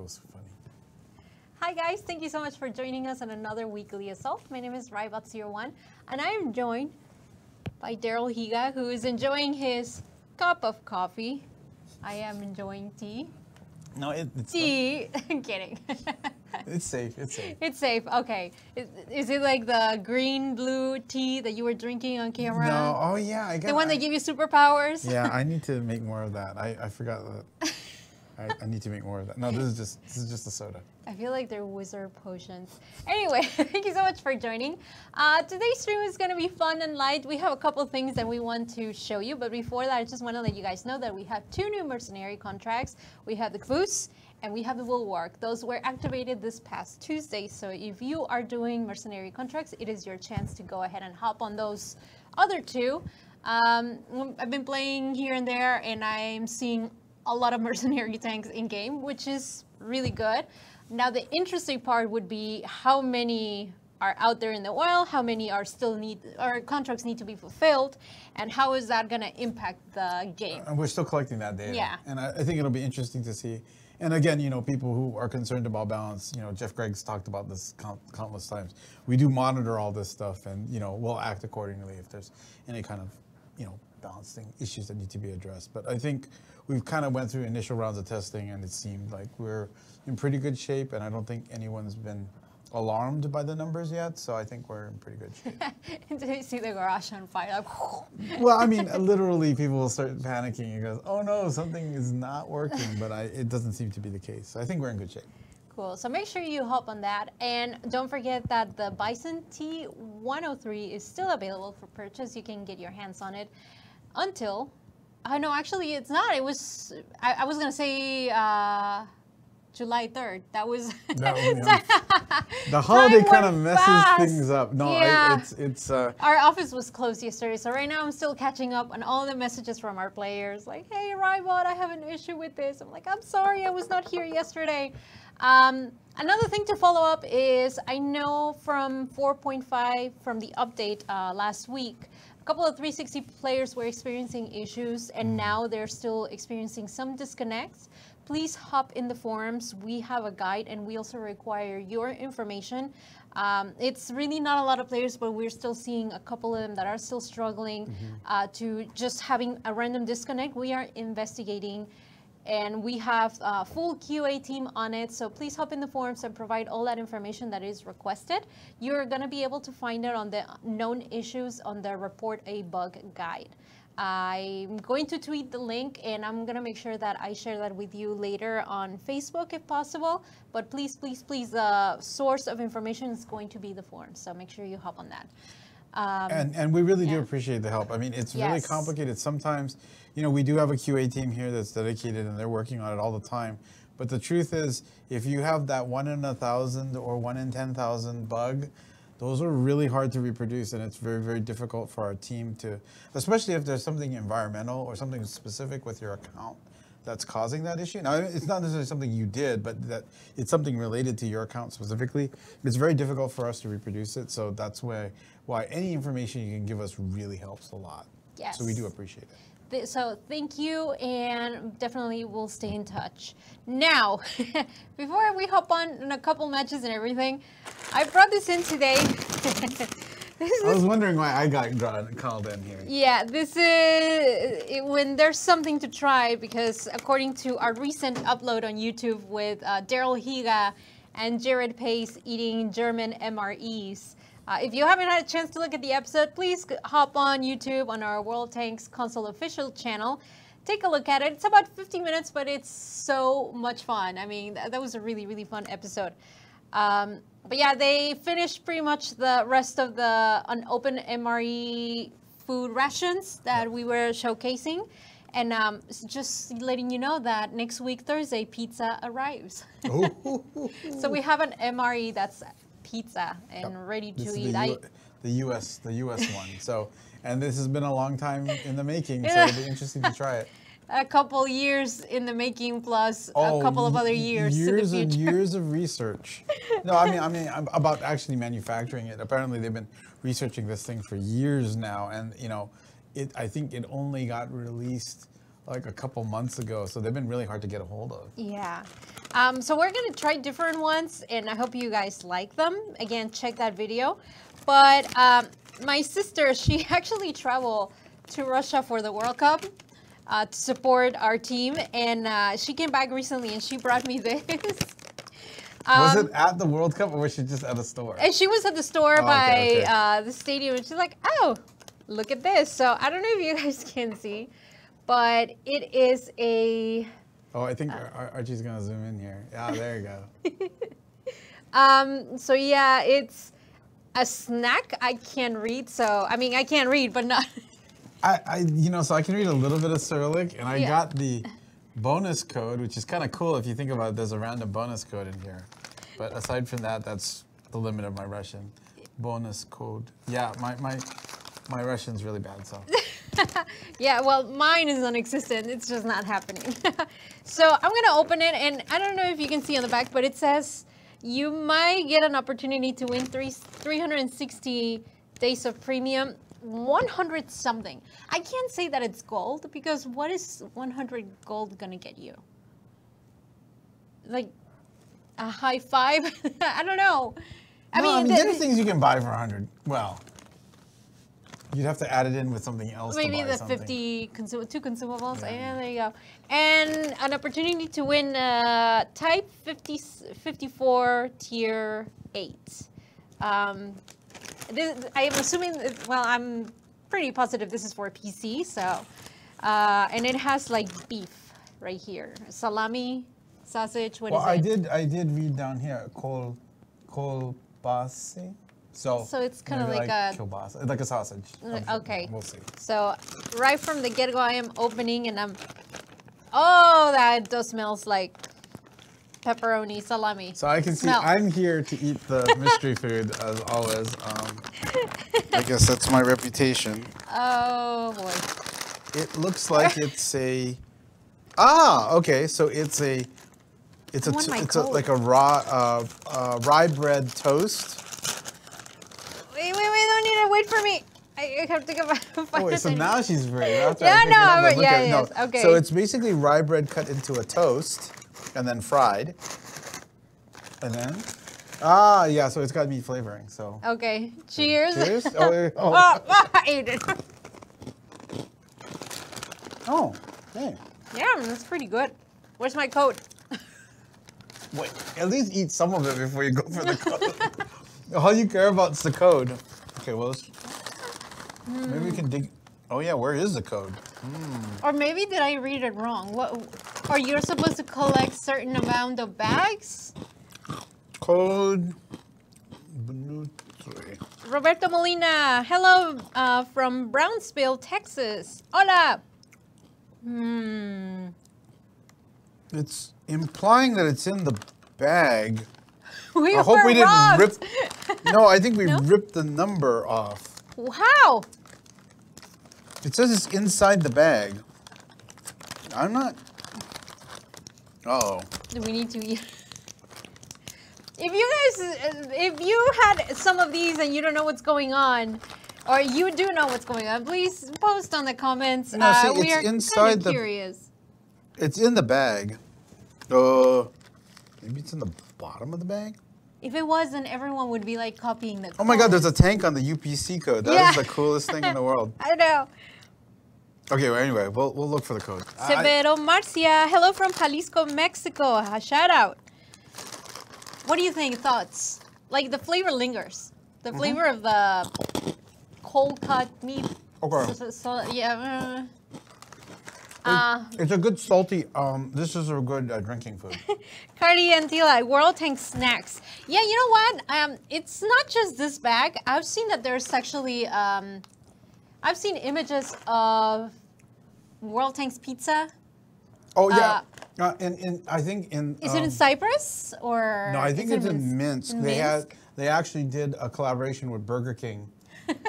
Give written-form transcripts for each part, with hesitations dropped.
was funny. Hi guys, thank you so much for joining us on another weekly assault. My name is Rybot01 and I am joined by Daryl Higa, who is enjoying his cup of coffee. I am enjoying tea. No, it's Tea. I'm kidding. It's safe. It's safe. It's safe. Okay. Is it like the green blue tea that you were drinking on camera? No. Oh yeah, I got The one that give you superpowers? Yeah, I need to make more of that. I forgot that. I need to make more of that. No, this is just a soda. I feel like they're wizard potions. Anyway, thank you so much for joining. Today's stream is going to be fun and light. We have a couple of things that we want to show you, but before that, I just want to let you guys know that we have two new mercenary contracts. We have the Kvoos and we have the Bulwark. Those were activated this past Tuesday, so if you are doing mercenary contracts, it is your chance to go ahead and hop on those other two. I've been playing here and there, and I'm seeing a lot of mercenary tanks in game, which is really good. Now the interesting part would be how many are out there in the wild, how many are still contracts need to be fulfilled, and how is that going to impact the game? And we're still collecting that data. Yeah. And I think it'll be interesting to see. And again, you know, people who are concerned about balance, you know, Jeff Greggs talked about this countless times. We do monitor all this stuff, and you know, we'll act accordingly if there's any kind of, you know, balancing issues that need to be addressed. But I think we've kind of went through initial rounds of testing, and it seemed like we're in pretty good shape, and I don't think anyone's been alarmed by the numbers yet, so I think we're in pretty good shape. Did you see the garage on fire? Like, Well, I mean, literally people will start panicking and goes, oh no, something is not working, but it doesn't seem to be the case. So I think we're in good shape. cool. So make sure you hop on that. And don't forget that the Bison T103 is still available for purchase. You can get your hands on it until, no, actually it's not. It was, I was going to say July 3rd. That was... The holiday Time kind of went messes fast. things up. No, Yeah. it's Our office was closed yesterday, so right now I'm still catching up on all the messages from our players. Like, hey, Rybot, I have an issue with this. I'm like, I'm sorry, I was not here yesterday. Another thing to follow up is, I know from 4.5, from the update last week, a couple of 360 players were experiencing issues, and now they're still experiencing some disconnects. Please hop in the forums. We have a guide, and we also require your information. It's really not a lot of players, but we're still seeing a couple of them that are still struggling to just having a random disconnect. We are investigating, and we have a full QA team on it. So please hop in the forums and provide all that information that is requested. You're going to be able to find it on the known issues on the Report a Bug guide. I'm going to tweet the link, and I'm going to make sure that I share that with you later on Facebook if possible. But please, please, please, the source of information is going to be the forum. So make sure you hop on that. and we really do appreciate the help. I mean, it's really Yes. complicated. Sometimes, you know, we do have a QA team here that's dedicated, and they're working on it all the time. But the truth is, if you have that 1 in 1,000 or 1 in 10,000 bug, those are really hard to reproduce, and it's very, very difficult for our team to, especially if there's something environmental or something specific with your account that's causing that issue. Now, it's not necessarily something you did, but that it's something related to your account specifically. It's very difficult for us to reproduce it, so that's why any information you can give us really helps a lot. Yes. So we do appreciate it. So thank you, and definitely we'll stay in touch. Now, before we hop on in a couple matches and everything, I brought this in today. I was wondering why I got called in here. Yeah, this is when there's something to try, because according to our recent upload on YouTube with Daryl Higa and Jared Pace eating German MREs, if you haven't had a chance to look at the episode, please hop on YouTube on our World Tanks Console official channel. Take a look at it. It's about 50 minutes, but it's so much fun. I mean, that was a really, really fun episode. But yeah, they finished pretty much the rest of the unopened MRE food rations that we were showcasing. And just letting you know that next week, Thursday, pizza arrives. So we have an MRE that's pizza and ready to This eat. is the US one. So, and this has been a long time in the making, so it'll be interesting to try it. A couple years in the making, plus a couple of other years in the Years future. and years of research. No, I mean about actually manufacturing it. Apparently, they've been researching this thing for years now, and you know, I think it only got released like a couple months ago, so they've been really hard to get a hold of. Yeah. So we're gonna try different ones, and I hope you guys like them. Again, check that video. But my sister, she actually traveled to Russia for the World Cup to support our team, and she came back recently, and she brought me this. Was it at the World Cup, or was she just at a store? And she was at the store okay. the stadium, and she's like, "Oh, look at this!" So I don't know if you guys can see, but it is a. Oh, I think Archie's gonna zoom in here. Yeah, there you go. So yeah, it's a snack. I can read, so I mean I can't read, but not. So I can read a little bit of Cyrillic, and I Yeah. got the bonus code, which is kind of cool if you think about it. There's a random bonus code in here, but aside from that, that's the limit of my Russian. Bonus code. Yeah, my Russian's really bad, so. Yeah, well, mine is non-existent. It's just not happening. So I'm gonna open it, and I don't know if you can see on the back, but it says you might get an opportunity to win 360 days of premium, 100 something. I can't say that it's gold because what is 100 gold gonna get you? Like a high five? I don't know. I mean, there are things you can buy for 100. Well, you'd have to add it in with something else. Maybe to buy the something. 50 two consumables. Yeah. Yeah, there you go. And an opportunity to win Type 54 Tier 8. I am assuming, well, I'm pretty positive this is for PC. So, and it has like beef right here, salami, sausage. What is it? I did read down here kolbasi. So it's kind of maybe like a kielbasa, like a sausage. okay. We'll see. So right from the get-go, I am opening, and oh, that does smells like pepperoni, salami. So I can Smell. see I'm here to eat the mystery food as always. I guess that's my reputation. Oh boy. It looks like it's a. Ah, okay. So it's a like a raw rye bread toast. Wait, don't need to wait for me. I have to go back. Oh, wait, so now she's ready. After Yeah, I pick it up, no, look yeah, at it. yes, No. okay. So it's basically rye bread cut into a toast and then fried. And then, yeah, so it's got meat flavoring. So. Okay, cheers. Cheers. Oh. I ate it. Oh, hey. Yeah, that's pretty good. Where's my coat? Wait, at least eat some of it before you go for the code. All you care about is the code. Okay, well, maybe we can dig. Oh yeah, where is the code? Or maybe did I read it wrong? What? Or you're supposed to collect certain amount of bags? Code. Roberto Molina, hello from Brownsville, Texas. Hola. It's implying that it's in the bag. We I hope were we didn't robbed. rip. No, I think we ripped the number off. How? It says it's inside the bag. I'm not. Uh-oh. Do we need to eat? If you had some of these and you don't know what's going on, or you do know what's going on, please post on the comments. No, see, We it's are inside kind the- of curious. It's in the bag. Maybe it's in the bottom of the bag? If it was, then everyone would be like copying the. Oh my God, there's a tank on the UPC code. That is the coolest thing in the world. I know. Okay, well, anyway, we'll look for the code. Severo Marcia, hello from Jalisco, Mexico. A shout out. What do you think? Thoughts? Like the flavor lingers. The flavor of the cold cut meat. Okay. Yeah. It's a good salty, this is a good drinking food. Cardi Antila, World Tank Snacks. Yeah, you know what? It's not just this bag. I've seen that there's actually, I've seen images of World Tank's pizza. Oh, yeah. I think in... Is it in Cyprus or? No, I think is it's it in Minsk. in They actually did a collaboration with Burger King.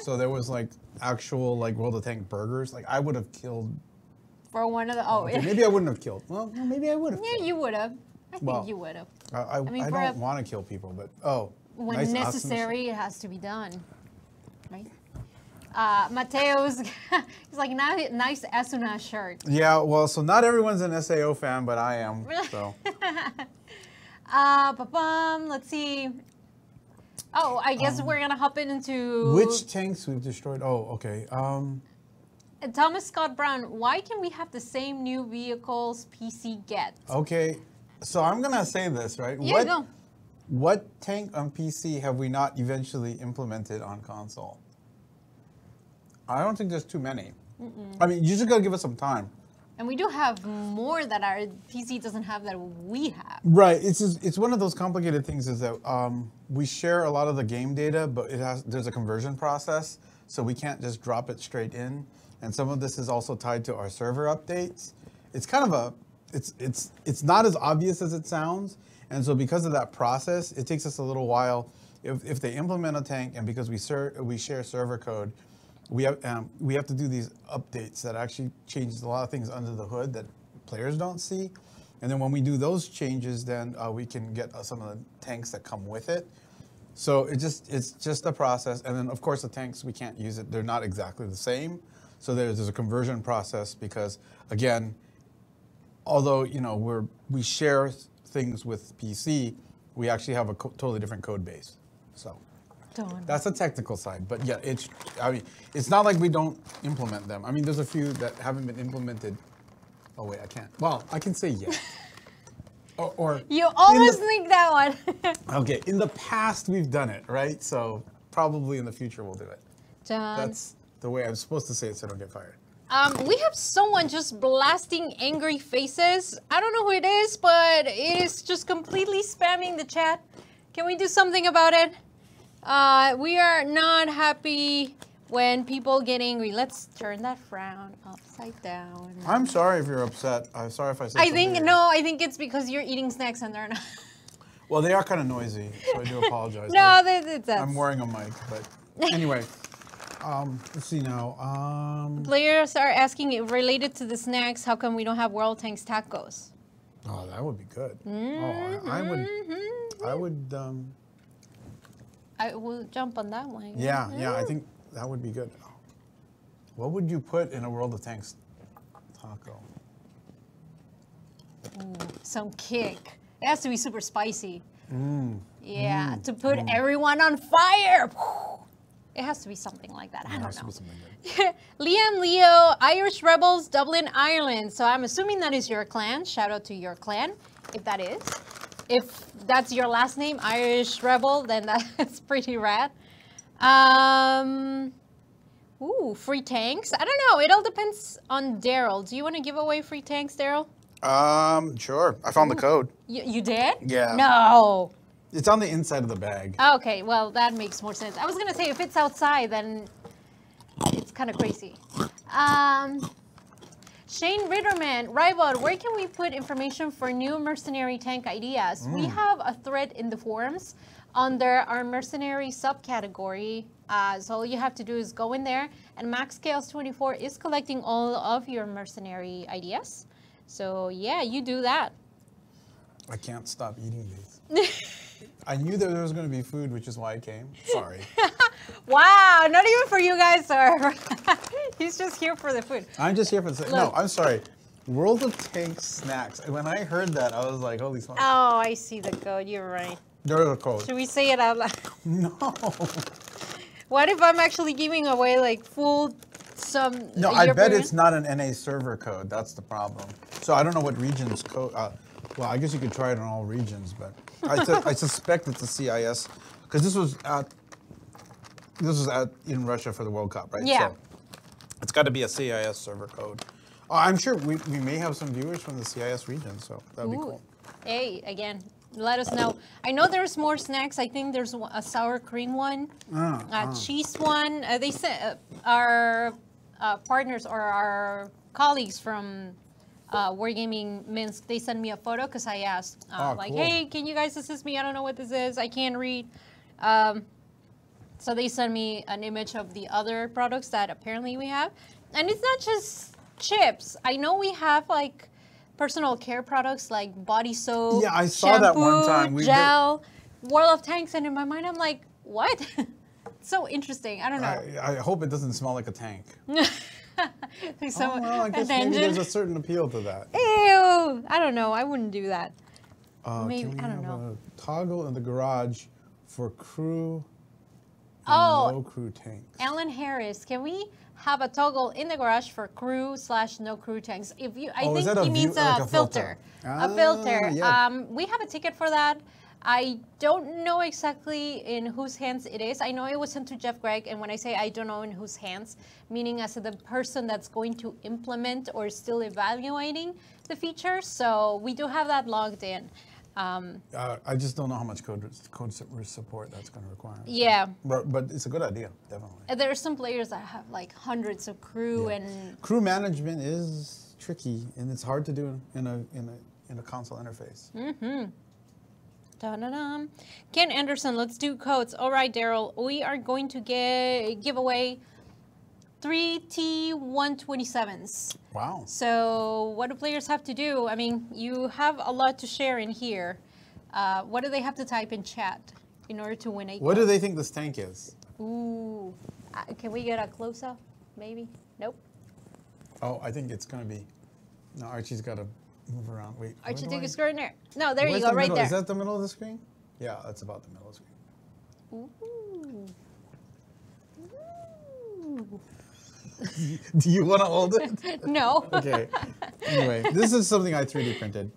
So there was like actual like World of Tank burgers. Like I would have killed... For one of the, oh, Okay, maybe I wouldn't have killed. Well, no, maybe I would have. yeah, you would have. I think Well, you would have. I mean, for don't want to kill people, but When nice, awesome necessary, it has to be done, right? Mateo's, he's like, nice Asuna shirt. Yeah, well, so not everyone's an SAO fan, but I am. So. Let's see. Oh, I guess we're gonna hop into Which tanks we've destroyed? Oh, okay. Thomas Scott Brown. Why can we have the same new vehicles PC gets? Okay, so I'm gonna say this, right? Yeah, go. What tank on PC have we not eventually implemented on console? I don't think there's too many. I mean, you just gotta give us some time. And we do have more that our PC doesn't have that we have. Right. It's one of those complicated things is that we share a lot of the game data, but there's a conversion process, so we can't just drop it straight in. And some of this is also tied to our server updates. It's kind of it's not as obvious as it sounds, and so because of that process, it takes us a little while. If they implement a tank, and because we share server code, we have to do these updates that actually changes a lot of things under the hood that players don't see. And then when we do those changes, then we can get some of the tanks that come with it. So it's just a process. And then of course the tanks, we can't use it. They're not exactly the same. So there's a conversion process because again, although we share things with PC, we actually have a totally different code base. So. That's the technical side, but yeah, it's not like we don't implement them. I mean, there's a few that haven't been implemented. Oh wait, I can't. Well, I can say yes. or you almost think that one. Okay, in the past we've done it, right? So probably in the future we'll do it. John. That's the way I'm supposed to say it so I don't get fired. We have someone just blasting angry faces. I don't know who it is, but it is just completely spamming the chat. Can we do something about it? We are not happy when people get angry. Let's turn that frown upside down. I'm sorry if you're upset. I'm sorry if I said something. I think it's because you're eating snacks and they're not. Well, they are kind of noisy, so I do apologize. No, that's... I'm wearing a mic, but anyway. Let's see now. Players are asking, related to the snacks, how come we don't have World Tanks tacos? Oh, that would be good. I would. I will jump on that one. Yeah, I think that would be good. What would you put in a World of Tanks taco? Ooh, some kick. It has to be super spicy. Yeah, to put everyone on fire. It has to be something like that. I don't know. Liam Leo, Irish Rebels, Dublin, Ireland. So I'm assuming that is your clan. Shout out to your clan, if that is. If that's your last name, Irish Rebel, then that's pretty rad. Ooh, free tanks. I don't know. It all depends on Daryl. Do you want to give away free tanks, Daryl? Sure. I found the code. You did? Yeah. No. It's on the inside of the bag. Okay, well, that makes more sense. I was going to say, if it's outside, then it's kind of crazy. Shane Ritterman, Rybot, where can we put information for new mercenary tank ideas? We have a thread in the forums under our mercenary subcategory. So all you have to do is go in there, and Max Chaos 24 is collecting all of your mercenary ideas. So yeah, you do that. I can't stop eating these. I knew that there was going to be food, which is why I came. Sorry. Wow, not even for you guys, sir. He's just here for the food. I'm just here for the... No, I'm sorry. World of Tanks snacks. When I heard that, I was like, holy smokes. Oh, I see the code. You're right. There's a code. Should we say it out loud? No. What if I'm actually giving away like some... No, I bet it's not an NA server code. That's the problem. So I don't know what regions code... well, I guess you could try it on all regions, but I suspect it's a CIS because this was in Russia for the World Cup, right? Yeah. So it's got to be a CIS server code. I'm sure we may have some viewers from the CIS region, so that'd be cool. Hey, again, let us know. I know there's more snacks. I think there's a sour cream one, a cheese one. They said our partners or our colleagues from Wargaming Minsk, they sent me a photo because I asked, like, cool. Hey, can you guys assist me? I don't know what this is. I can't read. So they sent me an image of the other products that apparently we have. And it's not just chips. I know we have like personal care products like body soap, yeah, I saw shampoo, that one time. gel, World of Tanks, and in my mind I'm like, what? so interesting. I don't know. I hope it doesn't smell like a tank. Like some, Well, I guess an maybe engine. there's a certain appeal to that. Ew! I don't know. I wouldn't do that. Maybe Can we I don't have know. a toggle in the garage for crew and Oh, no crew tanks? Alan Harris, can we have a toggle in the garage for crew/no crew tanks? If you, I Oh, is think that a he view- means like a a filter. filter? A filter. Yeah. We have a ticket for that. I don't know exactly in whose hands it is. I know it was sent to Jeff Gregg, and when I say I don't know in whose hands, meaning as the person that's going to implement or still evaluating the feature. So we do have that logged in. I just don't know how much code support that's going to require. Yeah. But it's a good idea, definitely. There are some players that have like hundreds of crew Yeah. and Crew management is tricky, and it's hard to do in a console interface. Da-da-dum. Ken Anderson, let's do codes. All right, Daryl, we are going to give away 3 T127s. Wow. So what do players have to do? I mean, you have a lot to share in here. What do they have to type in chat in order to win a What code? do they think this tank is? Ooh. Can we get a close-up, maybe? Nope. Oh, I think it's going to be. No, Archie's got to move around. Wait. Archie, where do take I- a screen there. No, there you where's go, the right middle? there. Is that the middle of the screen? Yeah, that's about the middle of the screen. Ooh. Do you want to hold it? No. Okay. Anyway, this is something I 3D printed.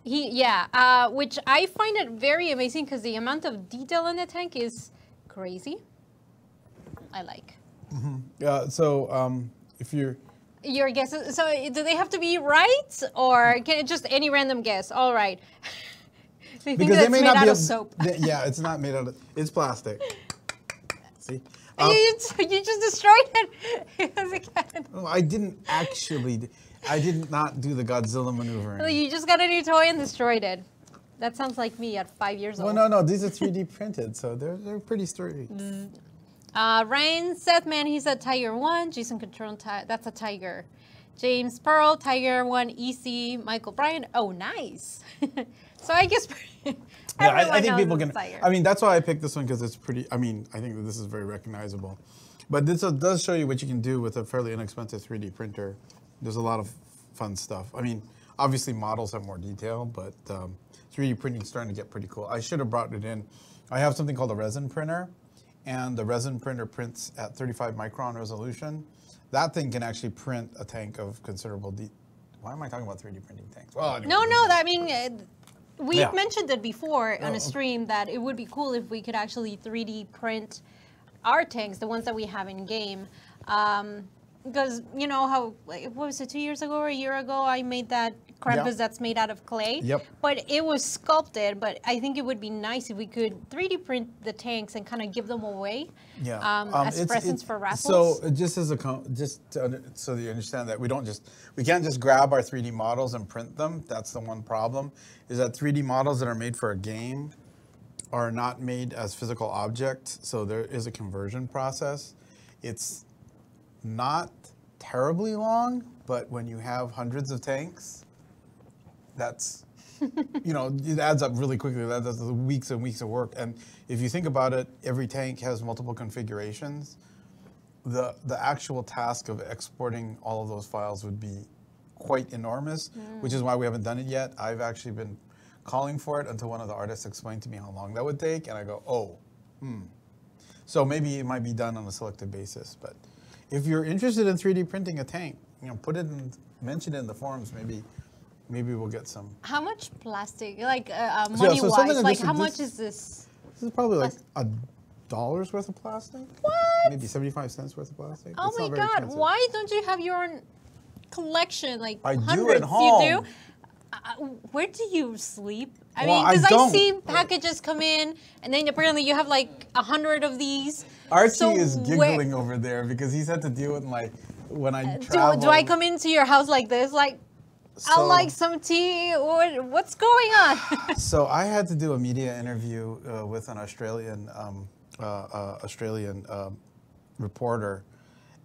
Which I find it very amazing because the amount of detail in the tank is crazy. I like. If you're Your guesses. So do they have to be right, or can it just any random guess? All right. They think that's made out of soap. Yeah, it's not made out of. It's plastic. See. You just destroyed it as a cat. No, I didn't actually. I did not do the Godzilla maneuvering. You just got a new toy and destroyed it. That sounds like me at 5 years Well, old. no, these are 3D printed, so they're pretty sturdy. Ryan Sethman, he's a Tiger 1. Jason Control, that's a Tiger. James Pearl, Tiger 1. EC, Michael Bryan. Oh, nice. So I guess Yeah, everyone I think knows people it's can. Tiger. I mean, that's why I picked this one because it's pretty. I mean, I think that this is very recognizable. But this does show you what you can do with a fairly inexpensive 3D printer. There's a lot of fun stuff. I mean, obviously models have more detail, but 3D printing is starting to get pretty cool. I should have brought it in. I have something called a resin printer, and the resin printer prints at 35 micron resolution. That thing can actually print a tank of considerable Why am I talking about 3D printing tanks? Well, anyway, No, I mean, we've Yeah. mentioned it before on Oh, a stream that it would be cool if we could actually 3D print our tanks, the ones that we have in game. Because you know how, what was it, 2 years ago or a year ago, I made that Krampus Yeah. that's made out of clay. Yep. But it was sculpted, but I think it would be nice if we could 3D print the tanks and kind of give them away as presents for raffles. So just as so that you understand that we can't just grab our 3D models and print them. That's the one problem, is that 3D models that are made for a game are not made as physical objects. So there is a conversion process. It's not terribly long, but when you have hundreds of tanks, that's it adds up really quickly. That's weeks and weeks of work. And if you think about it, every tank has multiple configurations. The actual task of exporting all of those files would be quite enormous, which is why we haven't done it yet. I've actually been calling for it until one of the artists explained to me how long that would take, and I go, So maybe it might be done on a selective basis. But if you're interested in 3D printing a tank, mention it in the forums. Maybe we'll get some. How much plastic, like something money-wise, like like this- how this- much is this? This is probably like $1 worth of plastic. What? Maybe 75 cents worth of plastic. Oh It's my not very God! expensive. Why don't you have your own collection? Like I do at hundreds. home. You do. Where do you sleep? I Well, mean, I because I don't. see packages come in, and then apparently you have like 100 of these. Archie So is where- giggling over there because he's had to deal with when I travel. Do I come into your house like this? Like, I'll So- like some tea, or what's going on? So I had to do a media interview with an Australian reporter,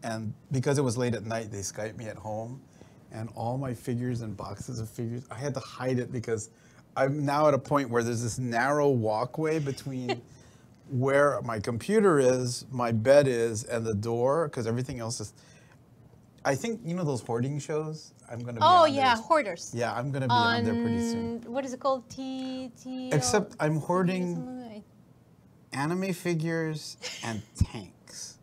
and because it was late at night, they Skyped me at home, and all my figures and boxes of figures, I had to hide it because I'm now at a point where there's this narrow walkway between where my computer is, my bed is, and the door, because everything else is. I think you know those hoarding shows. I'm gonna be. Oh on yeah, there. hoarders. Yeah, I'm gonna be on there pretty soon. What is it called? T. Except I'm hoarding anime figures and tanks,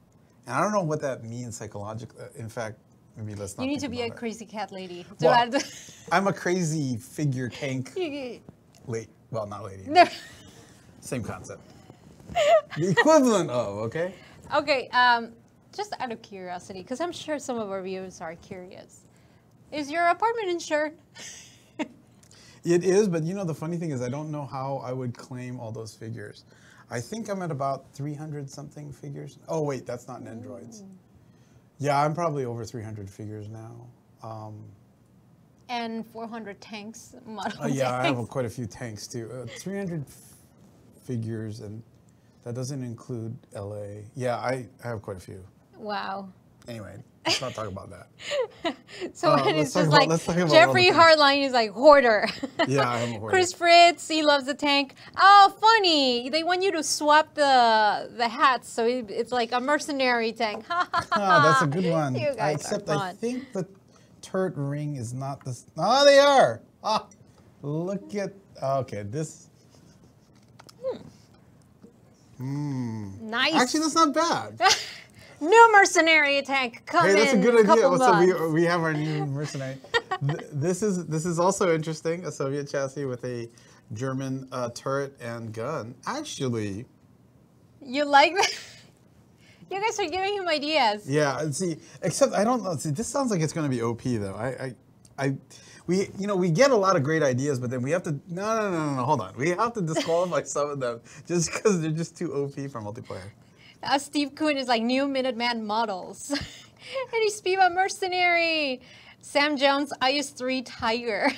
and I don't know what that means psychologically. In fact, maybe let's not. You need to think be a about it. crazy cat lady. Well, I'm a crazy figure tank. Well, not lady. No. Same concept. The equivalent of, okay? Okay, just out of curiosity, because I'm sure some of our viewers are curious. Is your apartment insured? It is, but you know, the funny thing is I don't know how I would claim all those figures. I think I'm at about 300 something figures. Oh, wait, that's not in Androids. Yeah, I'm probably over 300 figures now. And 400 tanks, model yeah, I tanks. have quite a few tanks too. 300 figures, and that doesn't include LA. Yeah, I have quite a few. Wow. Anyway, let's not talk about that. So let's it's talk just about- like let's talk about Jeffrey other things. Hartline is like hoarder. Yeah, I'm a hoarder. Chris Fritz, he loves the tank. Oh, funny! They want you to swap the hats, so it's like a mercenary tank. That's a good one. You guys Except are I fun. think the turret ring is not this. Oh, they are. Ah, look at. Okay, this. Nice. Actually, that's not bad. New mercenary tank coming. Hey, that's a good idea. Couple So months. we have our new mercenary. This is also interesting. A Soviet chassis with a German turret and gun. Actually, You like that? You guys are giving him ideas. yeah. And see, except I don't know. See, this sounds like it's going to be OP though. We get a lot of great ideas, but then we have to no. Hold on. We have to disqualify some of them just because they're just too OP for multiplayer. Steve Kuhn is like new Minuteman models. And he's Spiva Mercenary. Sam Jones, IS-3 Tiger.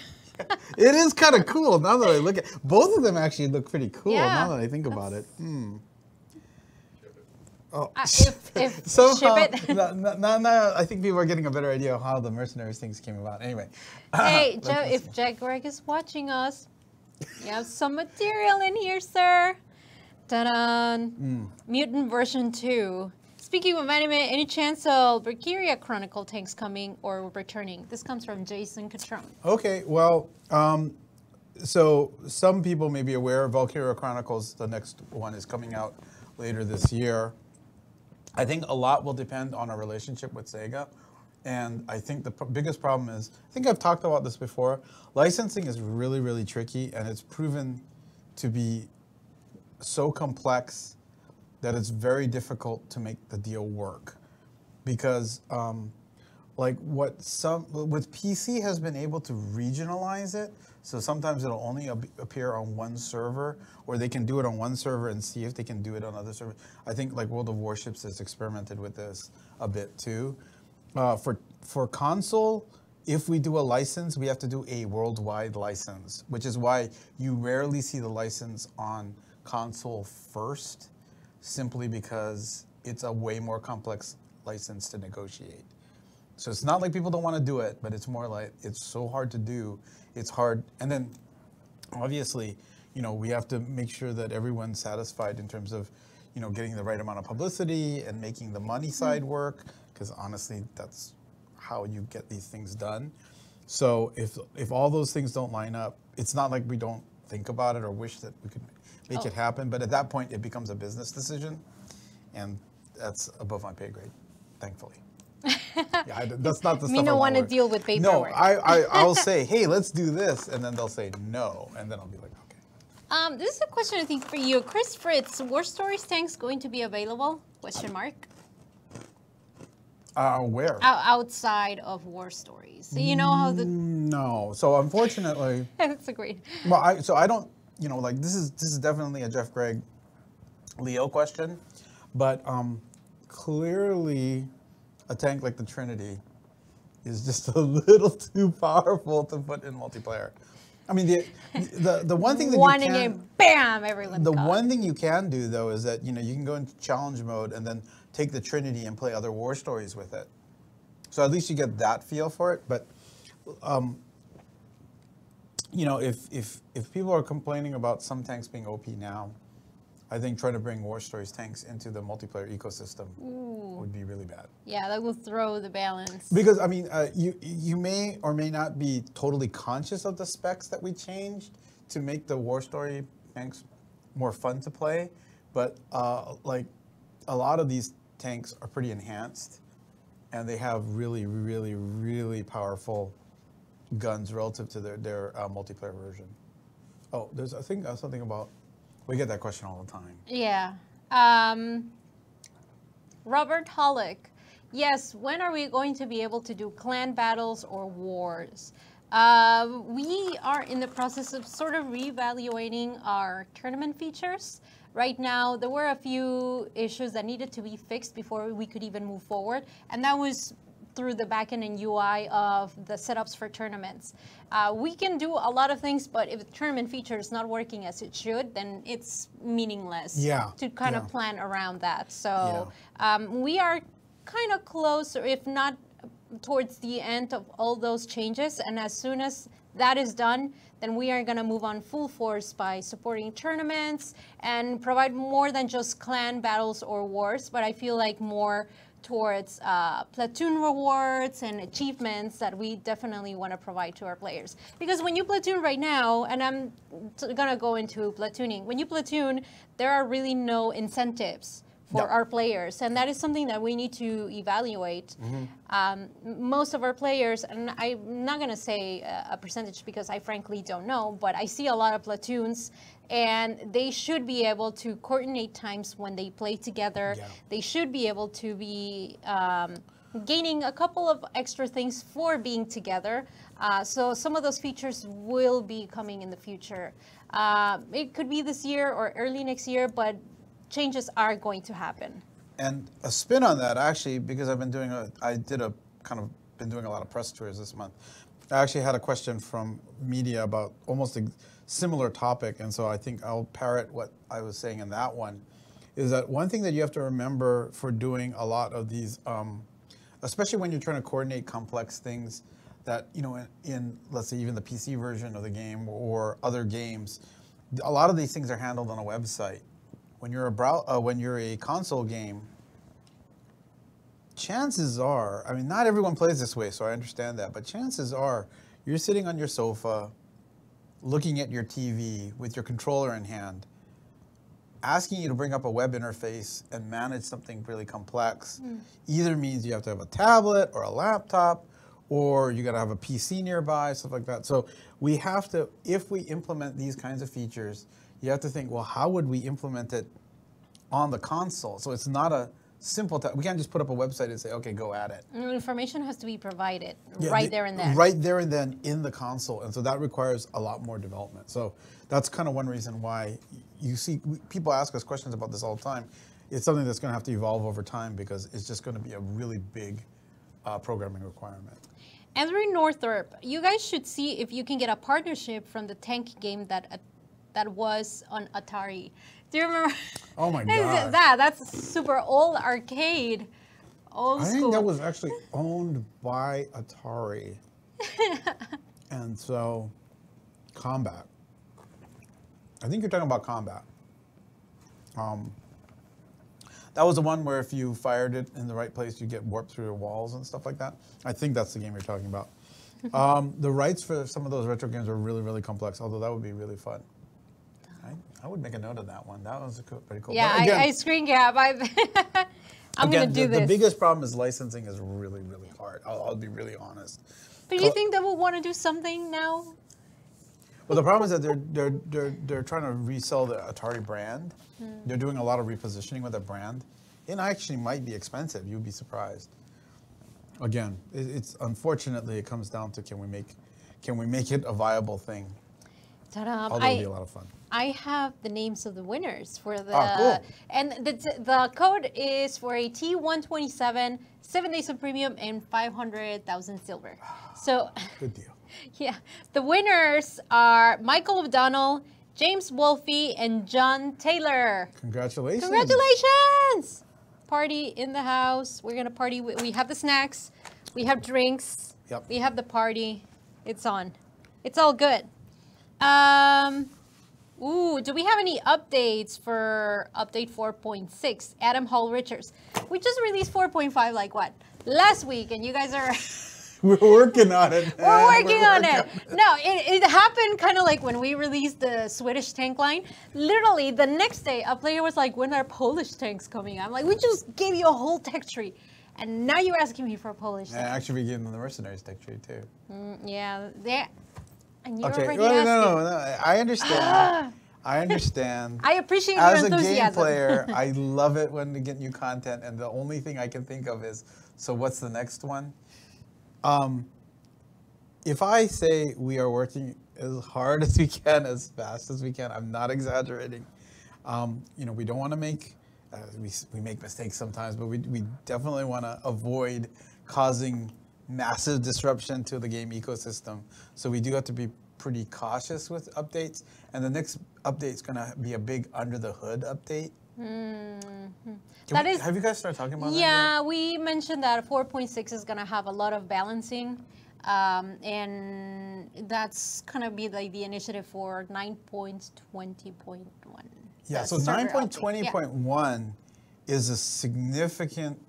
It is kind of cool now that I look at. Both of them actually look pretty cool Yeah, now that I think about it. Oh, If somehow, ship it. now I think people are getting a better idea of how the mercenaries things came about. Anyway. Hey, if Jack Greg is watching us, you have some material in here, sir. Ta-da! Mutant version 2. Speaking of anime, any chance of Valkyria Chronicle tanks coming or returning? This comes from Jason Catron. Okay, well, so some people may be aware Valkyria Chronicles, the next one, is coming out later this year. I think a lot will depend on our relationship with Sega. And I think the biggest problem is, I think I've talked about this before, licensing is really, really tricky, and it's proven to be so complex that it's very difficult to make the deal work. Because like with PC has been able to regionalize it, so sometimes it'll only appear on one server, or they can do it on one server and see if they can do it on other servers. I think like World of Warships has experimented with this a bit too. For console, if we do a license, we have to do a worldwide license, which is why you rarely see the license on console first, simply because it's a way more complex license to negotiate. So it's not like people don't want to do it, but it's more like it's so hard to do. It's hard. And then obviously, we have to make sure that everyone's satisfied in terms of, getting the right amount of publicity and making the money side work, because honestly, that's how you get these things done. So if all those things don't line up, it's not like we don't think about it or wish that we could make it happen, but at that point, it becomes a business decision, and that's above my pay grade, thankfully. Yeah, that's not the stuff Me I don't want to work. deal with paperwork. No, I'll say, hey, let's do this, and then they'll say no, and then I'll be like, okay. This is a question I think for you. Chris Fritz, War Stories tanks going to be available? Question mark. Where? Outside of War Stories. So you know how the... No. So unfortunately, That's a great... well, I don't, like this is definitely a Jeff Gregg Leo question, but clearly a tank like the Trinity is just a little too powerful to put in multiplayer. I mean, the one thing that Wanting you can... it, bam, everyone's The got one thing you can do, though, is that, you can go into challenge mode and then take the Trinity and play other War Stories with it. So at least you get that feel for it. But, if people are complaining about some tanks being OP now, I think trying to bring War Stories tanks into the multiplayer ecosystem would be really bad. Yeah, that will throw the balance. Because I mean, you may or may not be totally conscious of the specs that we changed to make the War Story tanks more fun to play, but like a lot of these tanks are pretty enhanced, and they have really, really, really powerful guns relative to their multiplayer version. Oh, there's I think something about. We get that question all the time. Yeah. Robert Hollick. Yes, when are we going to be able to do clan battles or wars? We are in the process of sort of reevaluating our tournament features. Right now, there were a few issues that needed to be fixed before we could even move forward, and that was through the backend and UI of the setups for tournaments. We can do a lot of things, but if the tournament feature is not working as it should, then it's meaningless to kind of plan around that. So we are kind of close, or if not towards the end of all those changes, and as soon as that is done, then we are going to move on full force by supporting tournaments and provide more than just clan battles or wars, but I feel like more towards platoon rewards and achievements that we definitely want to provide to our players. Because when you platoon right now, and I'm going to go into platooning, when you platoon, there are really no incentives for our players, and that is something that we need to evaluate. Most of our players, and I'm not going to say a percentage because I frankly don't know, but I see a lot of platoons, and they should be able to coordinate times when they play together. They should be able to be gaining a couple of extra things for being together. So some of those features will be coming in the future. It could be this year or early next year, but changes are going to happen. And a spin on that, actually, because I've been doing been doing a lot of press tours this month. I actually had a question from media about almost a similar topic, and so I think I'll parrot what I was saying in that one. Is that one thing that you have to remember for doing a lot of these, especially when you're trying to coordinate complex things that, you know, in let's say even the PC version of the game or other games, a lot of these things are handled on a website. When you're a console game, chances are, I mean, not everyone plays this way, so I understand that, but chances are you're sitting on your sofa, looking at your TV with your controller in hand, asking you to bring up a web interface and manage something really complex either means you have to have a tablet or a laptop, or you got to have a PC nearby, stuff like that. So we have to, if we implement these kinds of features, you have to think, well, how would we implement it on the console? So it's not a simple, we can't just put up a website and say, okay, go at it. Information has to be provided right there and then. Right there and then in the console. And so that requires a lot more development. So that's kind of one reason why you see people ask us questions about this all the time. It's something that's going to have to evolve over time because it's just going to be a really big programming requirement. Andrew Northrup, you guys should see if you can get a partnership from the tank game that was on Atari. Do you remember? Oh my God. That's super old arcade. Old school. I think that was actually owned by Atari. And so, Combat. I think you're talking about Combat. That was the one where if you fired it in the right place, you get warped through the walls and stuff like that. I think that's the game you're talking about. The rights for some of those retro games are really, really complex, although that would be really fun. I would make a note of that one. That was pretty cool. Yeah, again, I screen cap. I'm going to do this. The biggest problem is licensing is really, really hard. I'll be really honest. But do you think they will want to do something now? Well, the problem is that they're trying to resell the Atari brand. They're doing a lot of repositioning with that brand. It actually might be expensive. You'd be surprised. Again, it's unfortunately it comes down to can we make it a viable thing? Ta-da. Although it'll be a lot of fun. I have the names of the winners for the cool. And the code is for a T127, 7 days of premium, and 500,000 silver. So good deal. Yeah, the winners are Michael O'Donnell, James Wolfe, and John Taylor. Congratulations! Congratulations! Party in the house. We're gonna party. We have the snacks, we have drinks, we have the party. It's on. It's all good. Ooh, do we have any updates for update 4.6? Adam Hall Richards. We just released 4.5 like what? Last week, and you guys are... We're working on it. We're working on it. No, it happened kind of like when we released the Swedish tank line. Literally, the next day, a player was like, when are Polish tanks coming? I'm like, we just gave you a whole tech tree. And now you're asking me for a Polish tank. Actually, we gave them the mercenaries tech tree, too. Yeah, and you're Okay, already well, asking. no, I understand. I understand. I appreciate your As a enthusiasm. game player, I love it when we get new content, and the only thing I can think of is, so what's the next one? If I say we are working as hard as we can, as fast as we can, I'm not exaggerating. We don't want to make, we make mistakes sometimes, but we definitely want to avoid causing massive disruption to the game ecosystem. So we do have to be pretty cautious with updates. And the next update is going to be a big under the hood update. Have you guys started talking about that? Yeah, we mentioned that 4.6 is going to have a lot of balancing. And that's going to be like the initiative for 9.20.1. Yeah, so 9.20.1 is a significant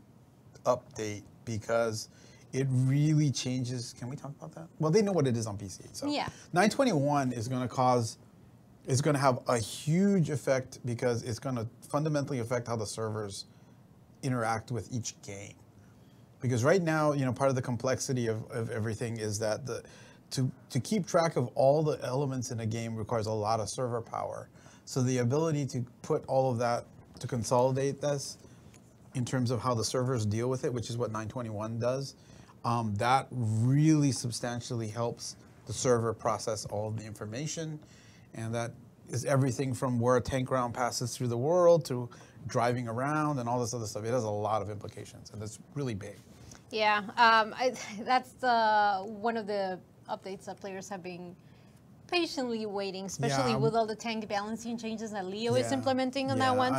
update because it really changes. Can we talk about that? Well, they know what it is on PC. So yeah. 9.21 is going to have a huge effect because it's going to fundamentally affect how the servers interact with each game. Because right now, part of the complexity of everything is that to keep track of all the elements in a game requires a lot of server power. So the ability to put all of that, to consolidate this in terms of how the servers deal with it, which is what 9.21 does, that really substantially helps the server process all of the information. And that is everything from where a tank round passes through the world to driving around and all this other stuff. It has a lot of implications, and it's really big. Yeah, that's one of the updates that players have been patiently waiting, especially with all the tank balancing changes that Leo is implementing on that one.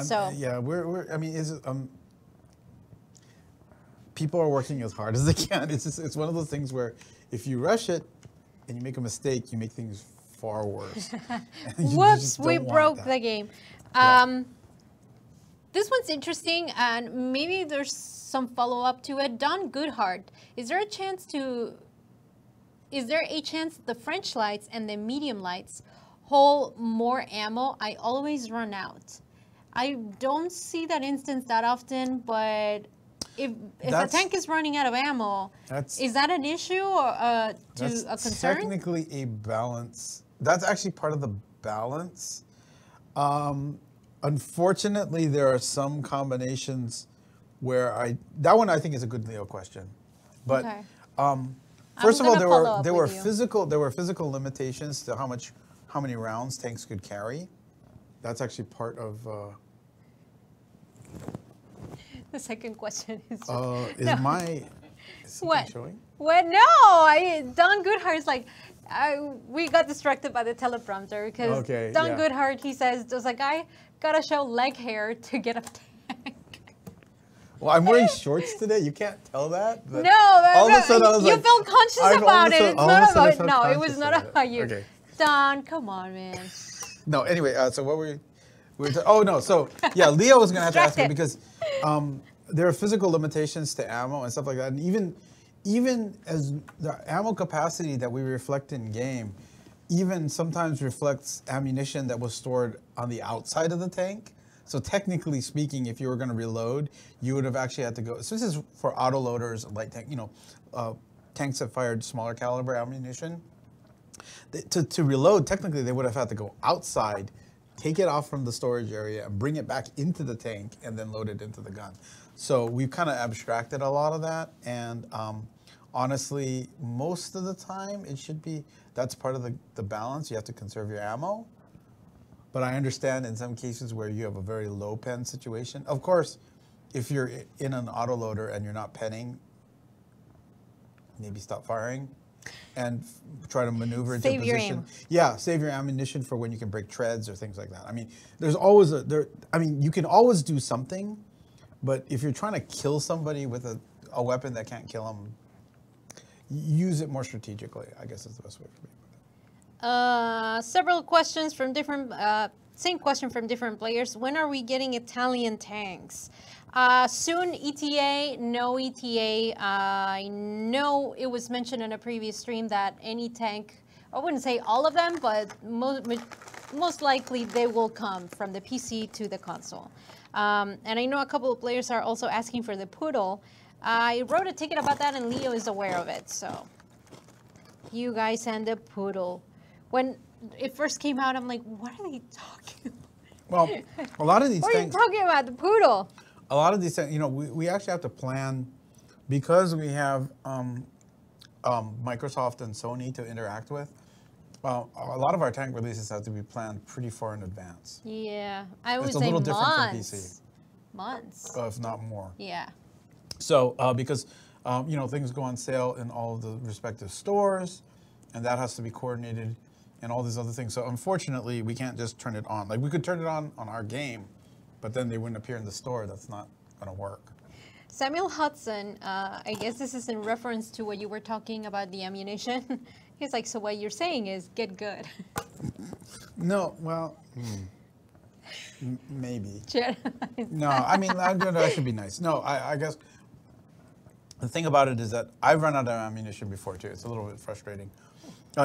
People are working as hard as they can. It's one of those things where if you rush it and you make a mistake, you make things far worse. Whoops, we broke the game. This one's interesting, and maybe there's some follow-up to it. Don Goodhart, is there a chance the French lights and the medium lights hold more ammo? I always run out. I don't see that instance that often, but if a tank is running out of ammo, is that an issue or a concern? Technically a balance. That's actually part of the balance. Unfortunately, there are some combinations where that one I think is a good Leo question. But first of all, there were physical limitations to how many rounds tanks could carry. That's actually part of. The second question is. Is what? Showing? What? No, Don Goodhart's like. We got distracted by the teleprompter because Don Goodhart, he says, does a guy gotta show leg hair to get a tank? Well, I'm wearing shorts today. You can't tell that. But no, all of a sudden I was you felt conscious about it. It's not about no, it was not about you. Okay. Don, come on, man. No, anyway, so what were we Leo was gonna have to ask me because there are physical limitations to ammo and stuff like that, and even as the ammo capacity that we reflect in game, even sometimes reflects ammunition that was stored on the outside of the tank. So technically speaking, if you were going to reload, you would have actually had to go. So this is for autoloaders, light tank, tanks that fired smaller caliber ammunition. To reload, technically they would have had to go outside, take it off from the storage area, and bring it back into the tank, and then load it into the gun. So we've kind of abstracted a lot of that, and honestly, most of the time it should be, that's part of the balance. You have to conserve your ammo. But I understand in some cases where you have a very low pen situation. Of course, if you're in an autoloader and you're not penning, maybe stop firing and try to maneuver into a position. Yeah, save your ammunition for when you can break treads or things like that. I mean, there's always you can always do something, but if you're trying to kill somebody with a weapon that can't kill them, use it more strategically, I guess is the best way for me to put it. Several questions from different, same question from different players. When are we getting Italian tanks? Soon, ETA, no ETA. I know it was mentioned in a previous stream that any tank, I wouldn't say all of them, but most likely they will come from the PC to the console. And I know a couple of players are also asking for the Poodle. I wrote a ticket about that and Leo is aware of it, so. You guys and the Poodle. When it first came out, I'm like, what are they talking about? Well, a lot of these What are you things, talking about, the Poodle? a lot of these things, you know, we actually have to plan because we have Microsoft and Sony to interact with. A lot of our tank releases have to be planned pretty far in advance. Yeah, I would It's a say little different from months. PC. Months. If not more. Yeah. So because you know, things go on sale in all of the respective stores, and that has to be coordinated, and all these other things. So unfortunately, we can't just turn it on. Like we could turn it on our game, but then they wouldn't appear in the store. That's not going to work. Samuel Hudson, I guess this is in reference to what you were talking about the ammunition. He's like, so what you're saying is get good. No, well, maybe. Jed- No, I mean, that should be nice. No, I guess the thing about it is that I've run out of ammunition before, too. It's a little bit frustrating.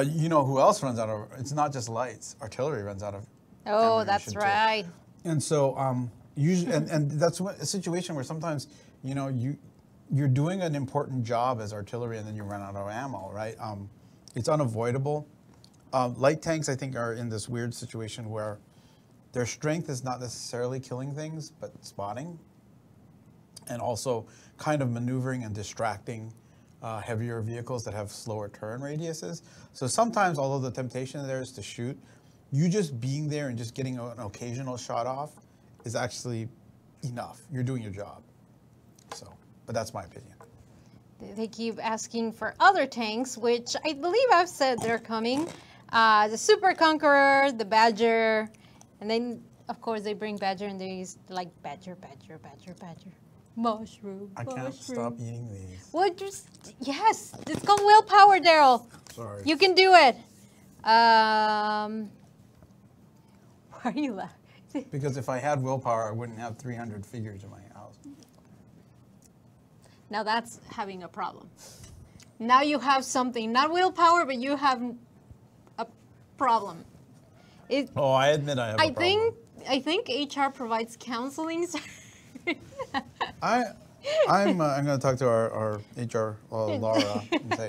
You know who else runs out of, it's not just lights. Artillery runs out of Oh, that's ammunition, too. right. And so, usually, and that's a situation where sometimes, you know, you're doing an important job as artillery and then you run out of ammo, right? It's unavoidable. Light tanks, I think, are in this weird situation where their strength is not necessarily killing things, but spotting, and also kind of maneuvering and distracting heavier vehicles that have slower turn radiuses. So sometimes, although the temptation there is to shoot, you just being there and just getting an occasional shot off is actually enough. You're doing your job. So, but that's my opinion. They keep asking for other tanks, which I believe I've said they're coming. The Super Conqueror, the Badger, and then, of course, they bring Badger and they like Badger. Mushroom. I can't stop eating these. What? Yes, it's called willpower, Daryl. Sorry. You can do it. Why are you laughing? Because if I had willpower, I wouldn't have 300 figures in my house. Now that's having a problem. Now you have something, not willpower, but you have a problem. Oh, I admit I have a problem. I think HR provides counseling. I'm going to talk to our HR, Laura, and say,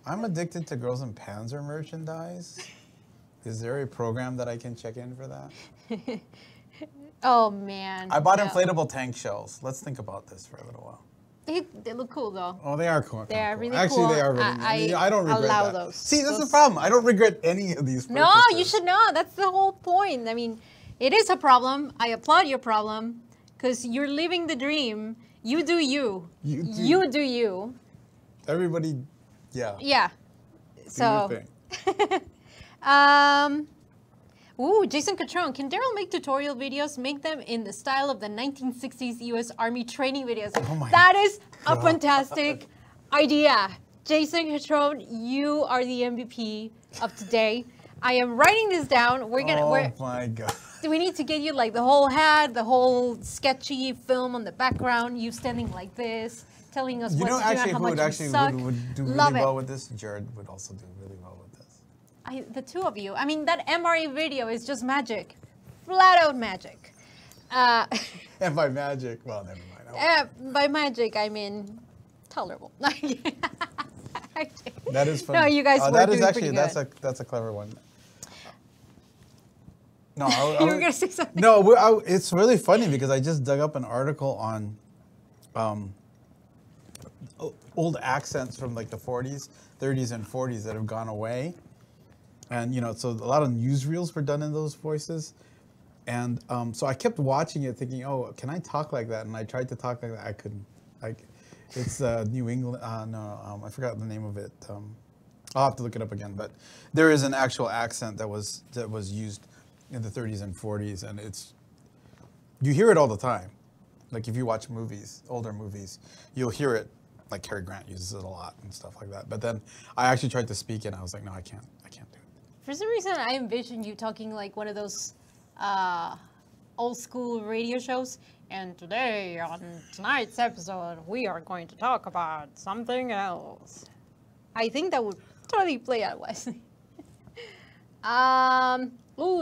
I'm addicted to Girls in Panzer merchandise. Is there a program that I can check in for that? Oh, man. I bought no. inflatable tank shells. Let's think about this for a little while. They look cool, though. Oh, they are cool. They are really Actually, cool. they are really I don't regret allow that. those. See, that's the Those- problem. I don't regret any of these purchases. No, you should not. That's the whole point. I mean, it is a problem. I applaud your problem because you're living the dream. You do you. You do you. Everybody, yeah. Yeah. Do So. your thing. Ooh, Jason Catron, can Daryl make tutorial videos? Make them in the style of the 1960s U.S. Army training videos. Oh my That is a fantastic idea. Jason Catron, you are the MVP of today. I am writing this down. We're gonna. Oh my God. We need to get you like the whole hat, the whole sketchy film on the background. You standing like this, telling us You what know, to do and actually, how who much would you actually suck. would do really Love it. well with this? Jared would also do really well with this. The two of you. I mean, that MRE video is just magic. Flat out magic. And by magic, well, never mind. By magic, I mean tolerable. That is funny. No, you guys were that is doing actually pretty good. that's a clever one. No, You were gonna say something. No, it's really funny because I just dug up an article on old accents from like the 40s, 30s, and 40s that have gone away. And, you know, so a lot of newsreels were done in those voices. And so I kept watching it thinking, oh, can I talk like that? And I tried to talk like that. I couldn't. It's New England. I forgot the name of it. I'll have to look it up again. But there is an actual accent that was used in the 30s and 40s. And you hear it all the time. Like if you watch movies, older movies, you'll hear it. Like Cary Grant uses it a lot and stuff like that. But then I actually tried to speak it and I was like, no, I can't do it. For some reason, I envision you talking like one of those old school radio shows. And today, on tonight's episode, we are going to talk about something else. I think that would totally play out, Wesley.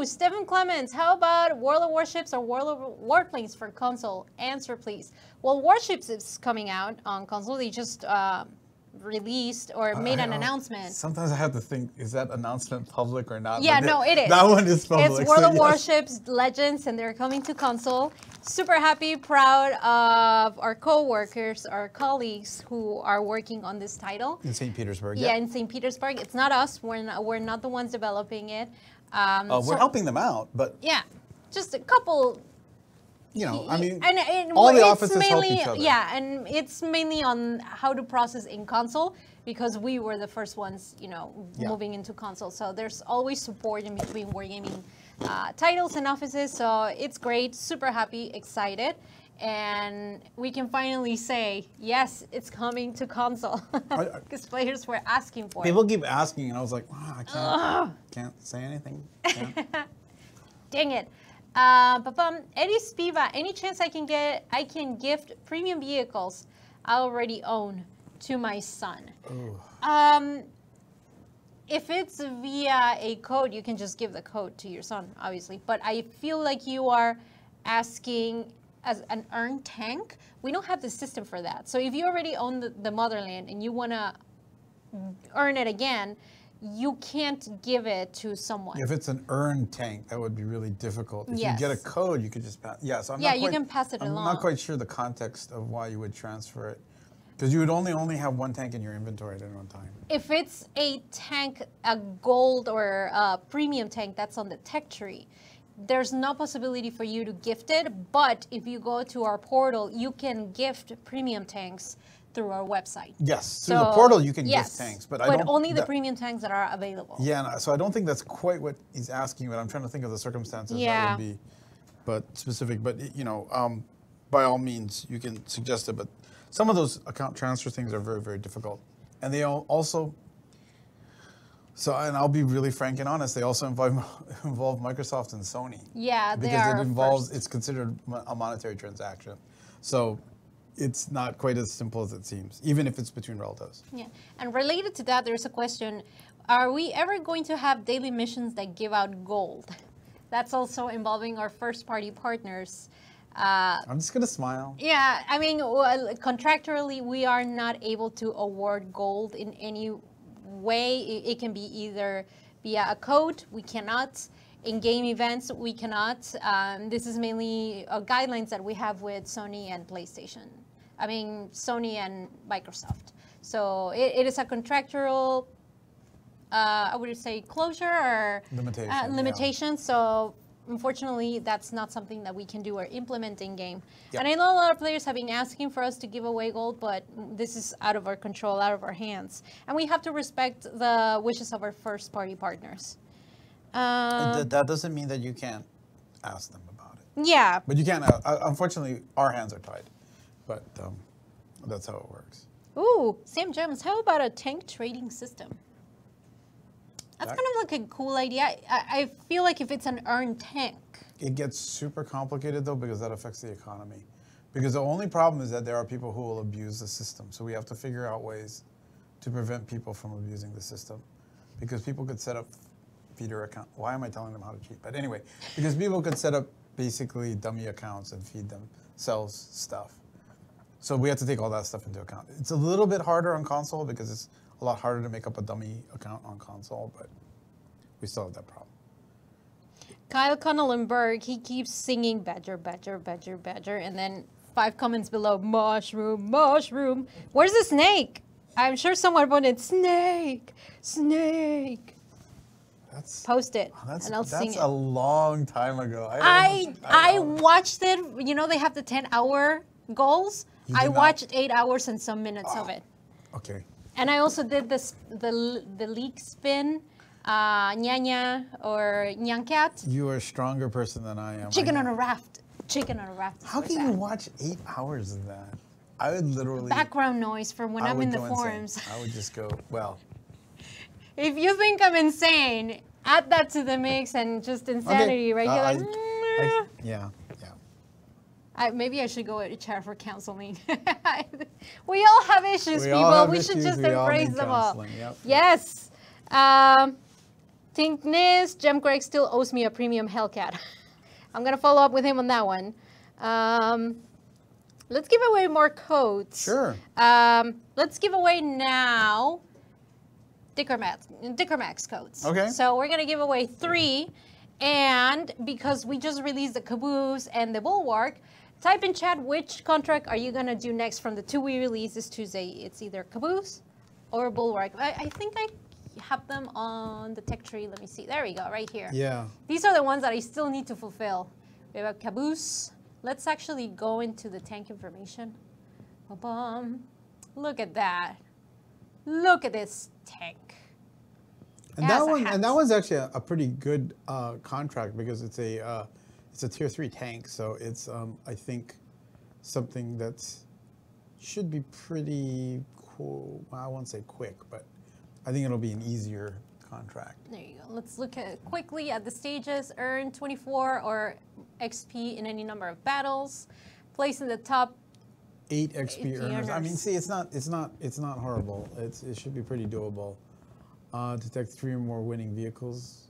Stephen Clements, how about World of Warships or World of Warplanes for console? Answer, please. Well, Warships is coming out on console. They just released or made an announcement. Sometimes I have to think, is that announcement public or not? Yeah, no, it is. That one is public. It's World of yes. Warships Legends, and they're coming to console. Super happy, proud of our co-workers, our colleagues who are working on this title. In St. Petersburg, Yeah, in St. Petersburg. It's not us. We're not the ones developing it. We're helping them out, but... Yeah, just a couple... You know, I mean, and all the it's offices mainly, help each other. Yeah, and it's mainly on how to process in console because we were the first ones, moving into console. So there's always support in between wargaming titles and offices. So it's great, super happy, excited. And we can finally say, yes, it's coming to console. Because players were asking for it. People keep asking, and I was like, wow, I can't say anything. Dang it. Eddie Spiva, any chance I can gift premium vehicles I already own to my son? If it's via a code, you can just give the code to your son, obviously. But I feel like you are asking as an earned tank. We don't have the system for that. So if you already own the Motherland and you want to earn it again, you can't give it to someone. If it's an earned tank, that would be really difficult. If Yes. you get a code, you could just pass. Yeah, so you can pass it I'm along. not quite sure the context of why you would transfer it. Because you would only have one tank in your inventory at any one time. If it's a tank, a gold or a premium tank that's on the tech tree, there's no possibility for you to gift it. But if you go to our portal, you can gift premium tanks through our website. Yes, through the portal you can yes, gift tanks, but only the premium tanks that are available. Yeah, so I don't think that's quite what he's asking, but I'm trying to think of the circumstances Yeah. that would be, but specific. But by all means, you can suggest it. But some of those account transfer things are very, very difficult, and they also. So, and I'll be really frank and honest, they also involve Microsoft and Sony. Yeah, they because are it involves, first. it's considered a monetary transaction. So it's not quite as simple as it seems, even if it's between relatives. Yeah, and related to that, there's a question: are we ever going to have daily missions that give out gold? That's also involving our first-party partners. I'm just gonna smile. Yeah, I mean, contractually, we are not able to award gold in any way. It can be either via a code. We cannot. In game events, we cannot. This is mainly guidelines that we have with Sony and PlayStation. I mean, Sony and Microsoft. So it is a contractual, I would say, closure or limitation. Yeah. So unfortunately, that's not something that we can do or implement in game. Yep. And I know a lot of players have been asking for us to give away gold, but this is out of our control, out of our hands. And we have to respect the wishes of our first-party partners. That doesn't mean that you can't ask them about it. Yeah. But you can't, unfortunately, our hands are tied. But that's how it works. Ooh, Sam Jones, how about a tank trading system? That's kind of like a cool idea. I feel like if it's an earned tank. It gets super complicated, though, because that affects the economy. Because the only problem is that there are people who will abuse the system. So we have to figure out ways to prevent people from abusing the system. Because people could set up feeder account. Why am I telling them how to cheat? But anyway, because people could set up basically dummy accounts and feed themselves stuff. So we have to take all that stuff into account. It's a little bit harder on console because it's a lot harder to make up a dummy account on console, but we still have that problem. Kyle Connellenberg, he keeps singing Badger, Badger, Badger, Badger, and then 5 comments below, mushroom, mushroom. Where's the snake? I'm sure someone wanted snake, snake. Post it, and I'll sing it. That's a long time ago. I watched it. You know, they have the 10-hour goals. I watched 8 hours and some minutes of it. Okay. And I also did the leak spin, Nyanya or Nyancat. You are a stronger person than I am. Chicken on a raft. Chicken on a raft. How can you watch 8 hours of that? I would literally... Background noise from when I'm in the forums. I would just go, well... If you think I'm insane, add that to the mix and just insanity, right? You're like, yeah. maybe I should go to chat for counseling. We all have issues, people. We should just embrace them all. Yep. Yes. Thinkness, Jem Greg still owes me a premium Hellcat. I'm going to follow up with him on that one. Let's give away more codes. Sure. Let's give away now Dicker Max codes. Okay. So we're going to give away 3. And because we just released the Caboose and the Bulwark, type in chat which contract are you going to do next from the 2 we released this Tuesday. It's either Caboose or Bulwark. I think I have them on the tech tree. Let me see. There we go, right here. Yeah. These are the ones that I still need to fulfill. We have a Caboose. Let's actually go into the tank information. Ba-bum. Look at that. Look at this tank. And that one's actually a pretty good contract because it's a tier 3 tank, so it's I think something that should be pretty cool. Well, I won't say quick, but I think it'll be an easier contract. There you go. Let's look quickly at the stages. Earn 24 or XP in any number of battles. Place in the top 8 XP earners. I mean, earners. see, it's not horrible. It should be pretty doable. Detect 3 or more winning vehicles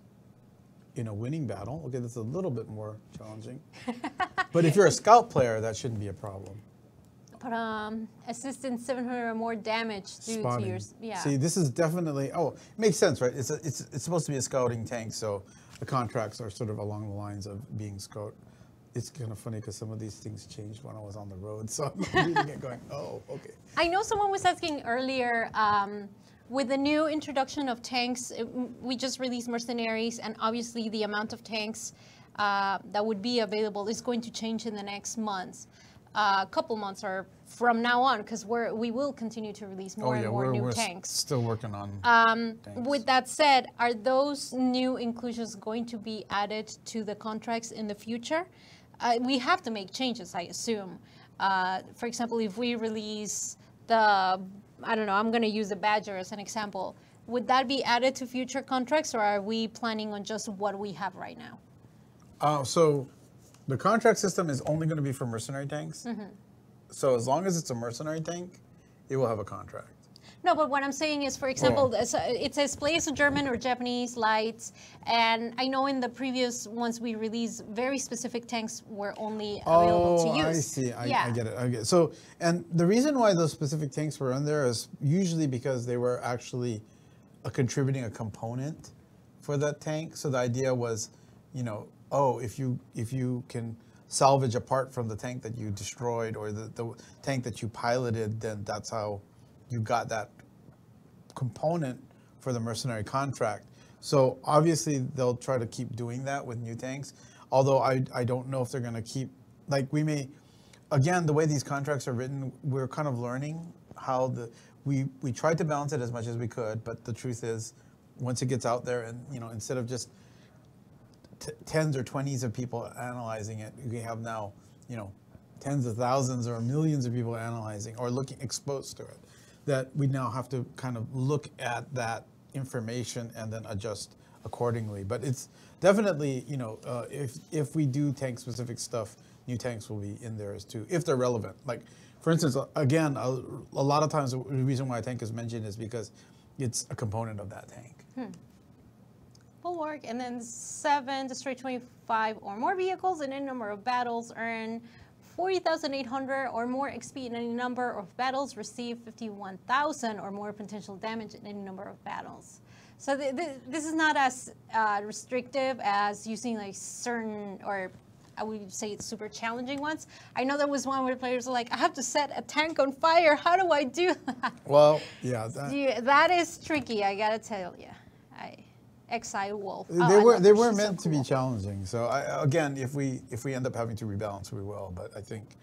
in a winning battle. Okay, that's a little bit more challenging. But if you're a scout player, that shouldn't be a problem. But assist in 700 or more damage due to your See, this is definitely it makes sense, right? It's supposed to be a scouting tank, so the contracts are sort of along the lines of being scout. It's kind of funny because some of these things changed when I was on the road, so I'm reading it going, oh, okay. I know someone was asking earlier. With the new introduction of tanks, we just released Mercenaries, and obviously the amount of tanks that would be available is going to change in the next months. A couple months or from now on, because we will continue to release more and more new tanks. Still working on tanks. With that said, are those new inclusions going to be added to the contracts in the future? We have to make changes, I assume. For example, if we release the, I don't know, I'm going to use the Badger as an example. Would that be added to future contracts, or are we planning on just what we have right now? So the contract system is only going to be for mercenary tanks. Mm-hmm. So as long as it's a mercenary tank, it will have a contract. No, but what I'm saying is, for example, it says play as a German or Japanese lights, and I know in the previous ones we released, very specific tanks were only available to use. I see. I get it. So, and the reason why those specific tanks were in there is usually because they were actually contributing a component for that tank. So the idea was, if you can salvage a part from the tank that you destroyed or the tank that you piloted, then that's how you got that component for the mercenary contract. So obviously they'll try to keep doing that with new tanks. Although I don't know if they're going to keep, again, the way these contracts are written, we're kind of learning how we tried to balance it as much as we could, but the truth is, once it gets out there and, instead of just tens or 20s of people analyzing it, we have now, tens of thousands or millions of people analyzing or exposed to it, that we now have to kind of look at that information and then adjust accordingly. But it's definitely, if we do tank specific stuff, new tanks will be in there as too, if they're relevant. Like, for instance, again, a lot of times the reason why a tank is mentioned is because it's a component of that tank. Bulwark, and then 7, destroy 25 or more vehicles in any number of battles, earn 40,800 or more XP in any number of battles, receive 51,000 or more potential damage in any number of battles. So this is not as restrictive as using certain, or I would say it's super challenging ones. I know there was one where players are like, I have to set a tank on fire. How do I do that? Well, yeah. That is tricky, I gotta tell you. Exile Wolf. They were meant to be challenging. So again, if we end up having to rebalance, we will. But I think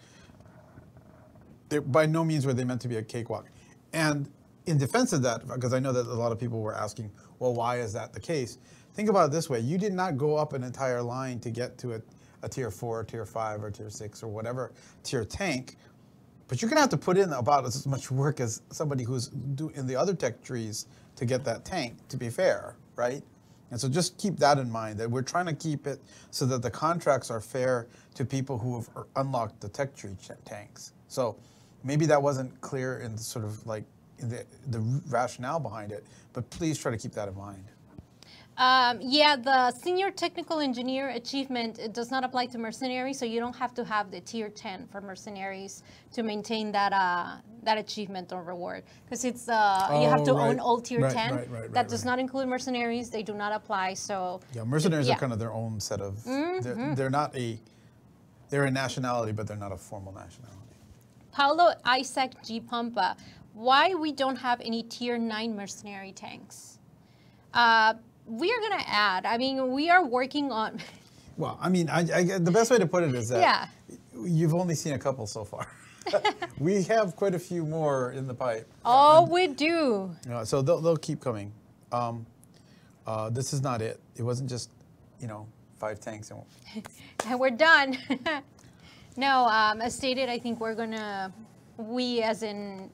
by no means were they meant to be a cakewalk. And in defense of that, because I know that a lot of people were asking, well, why is that the case? Think about it this way: you did not go up an entire line to get to a tier 4, tier 5, or tier 6, or whatever tier tank. But you're going to have to put in about as much work as somebody who's in the other tech trees to get that tank. To be fair, right? And so just keep that in mind, that we're trying to keep it so that the contracts are fair to people who have unlocked the tech tree tanks. So maybe that wasn't clear in the sort of like the rationale behind it, but please try to keep that in mind. Yeah, the senior technical engineer achievement, it does not apply to mercenaries, so you don't have to have the tier 10 for mercenaries to maintain that that achievement or reward, because it's you have to own all tier 10. That does not include mercenaries; they do not apply. So yeah, mercenaries are kind of their own set of. They're not they're a nationality, but they're not a formal nationality. Paulo Isaac G. Pampa, why we don't have any tier 9 mercenary tanks? We are going to add. I mean, we are working on. Well, I mean, the best way to put it is that you've only seen a couple so far. We have quite a few more in the pipe. Oh, we do. So they'll keep coming. This is not it. It wasn't just, 5 tanks. And we're done. No, as stated, I think we as in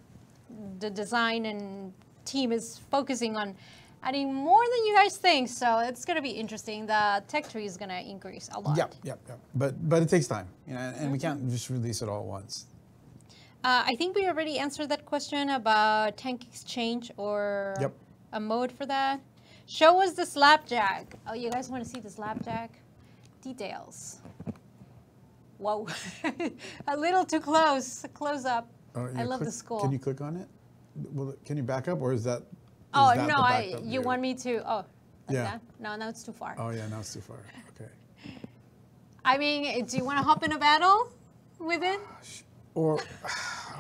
the design and team is focusing on adding more than you guys think, so it's going to be interesting. The tech tree is going to increase a lot. Yeah. But it takes time, and we can't just release it all at once. I think we already answered that question about tank exchange or a mode for that. Show us the slapjack. Oh, you guys want to see the slapjack? Details. Whoa, a little too close. Close up. I love the skull. Can you click on it? Can you back up, or is that? Oh, no, you want me to, that? No, it's too far. Oh, yeah, now it's too far. Okay. I mean, do you want to hop in a battle with it?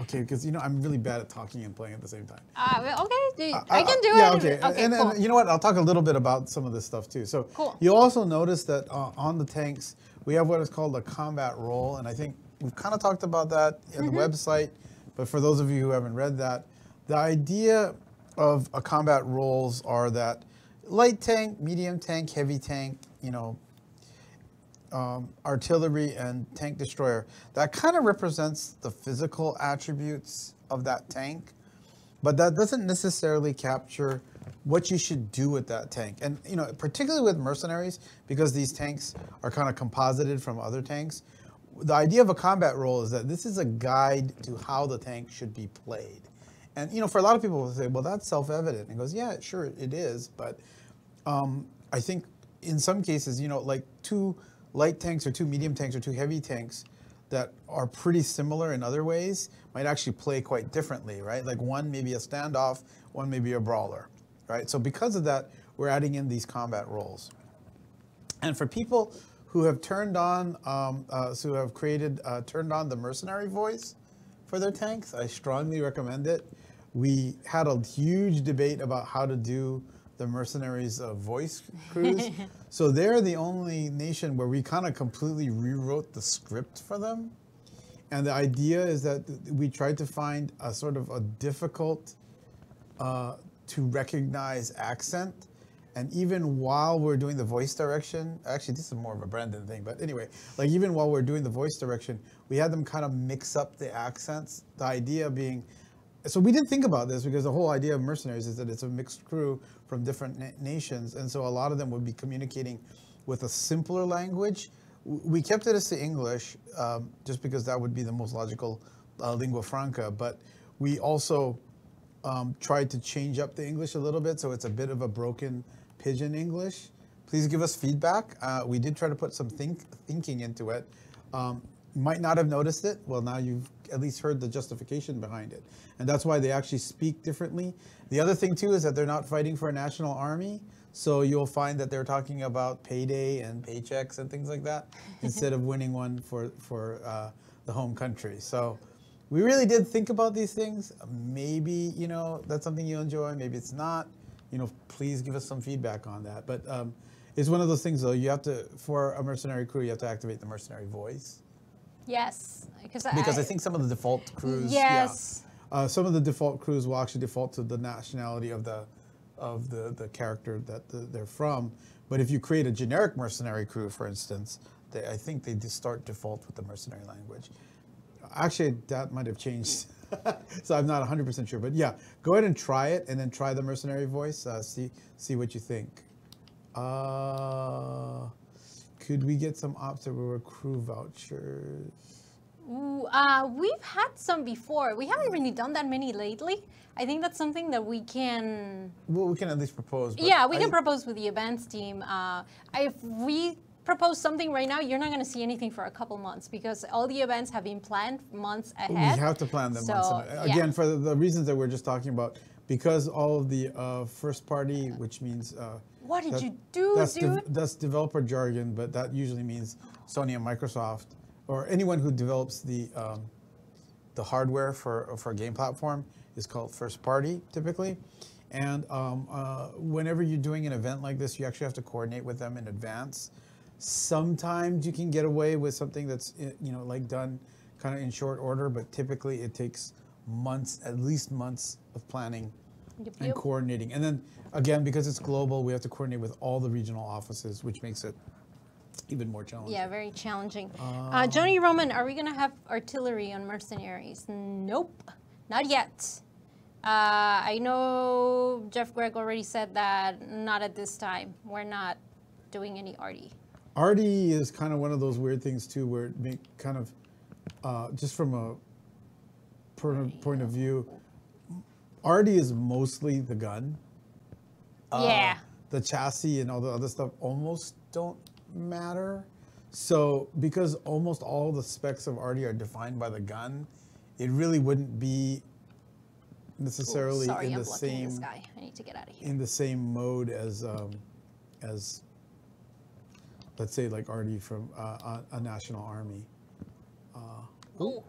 Okay, because, I'm really bad at talking and playing at the same time. Okay, I can do it. Okay, and cool. You know what? I'll talk a little bit about some of this stuff, too. So cool. You'll also notice that on the tanks, we have what is called a combat role, and I think we've kind of talked about that in the website, but for those of you who haven't read that, the idea of a combat roles are that light tank, medium tank, heavy tank, artillery and tank destroyer, that kind of represents the physical attributes of that tank, but that doesn't necessarily capture what you should do with that tank. And particularly with mercenaries, because these tanks are kind of composited from other tanks, the idea of a combat role is that this is a guide to how the tank should be played. And for a lot of people will say, well, that's self-evident. And it goes, yeah, sure, it is. But I think in some cases, like 2 light tanks or 2 medium tanks or 2 heavy tanks that are pretty similar in other ways might actually play quite differently, right? Like one may be a standoff, one may be a brawler, right? So because of that, we're adding in these combat roles. And for people who have turned on, turned on the mercenary voice for their tanks, I strongly recommend it. We had a huge debate about how to do the mercenaries voice crews. So they're the only nation where we kind of completely rewrote the script for them. And the idea is that we tried to find a sort of a difficult to recognize accent. And even while we're doing the voice direction, actually this is more of a Brendan thing, but anyway, like even while we're doing the voice direction, we had them kind of mix up the accents. The idea being, so we didn't think about this because the whole idea of mercenaries is that it's a mixed crew from different nations. And so a lot of them would be communicating with a simpler language. We kept it as to English just because that would be the most logical lingua franca. But we also tried to change up the English a little bit. So it's a bit of a broken pidgin English. Please give us feedback. We did try to put some thinking into it. Might not have noticed it. Well, now you've at least heard the justification behind it. And that's why they actually speak differently. The other thing, too, is that they're not fighting for a national army. So you'll find that they're talking about payday and paychecks and things like that instead of winning one for the home country. So we really did think about these things. Maybe, that's something you enjoy. Maybe it's not. Please give us some feedback on that. But it's one of those things, though. You have to, for a mercenary crew, you have to activate the mercenary voice. Yes, because I think some of the default crews. Yes. Yeah, some of the default crews will actually default to the nationality of the character that they're from. But if you create a generic mercenary crew, for instance, I think they just start default with the mercenary language. Actually, that might have changed. So I'm not 100% sure. But yeah, go ahead and try it, and then try the mercenary voice. See what you think. Could we get some ops that were crew vouchers? Ooh, we've had some before. We haven't really done that many lately. I think that's something that we can. Well, we can at least propose. But Yeah, we can propose with the events team. If we propose something right now, you're not going to see anything for a couple months because all the events have been planned months ahead. We have to plan them months So, in, yeah. again for the reasons that we're just talking about. Because all of the first party, which means What did that- you do, dude? that's developer jargon, but that usually means Sony and Microsoft or anyone who develops the hardware for a game platform is called first party typically. And whenever you're doing an event like this, you actually have to coordinate with them in advance. Sometimes you can get away with something that's like done kind of in short order, but typically it takes months, at least months of planning Yep, and yep. coordinating. And then again, because it's global, we have to coordinate with all the regional offices, which makes it even more challenging. Yeah, very challenging. Johnny Roman, are we going to have artillery on mercenaries? Nope, not yet. I know Jeff Gregg already said that not at this time. We're not doing any arty. Arty is kind of one of those weird things too, where it make kind of, just from a point of view, Arty is mostly the gun. Yeah. The chassis and all the other stuff almost don't matter. So because almost all the specs of Arty are defined by the gun, it really wouldn't be necessarily Sorry, in I'm the blocking this same guy. I need to get out of here. in the same mode as let's say like Arty from a national army. Oh,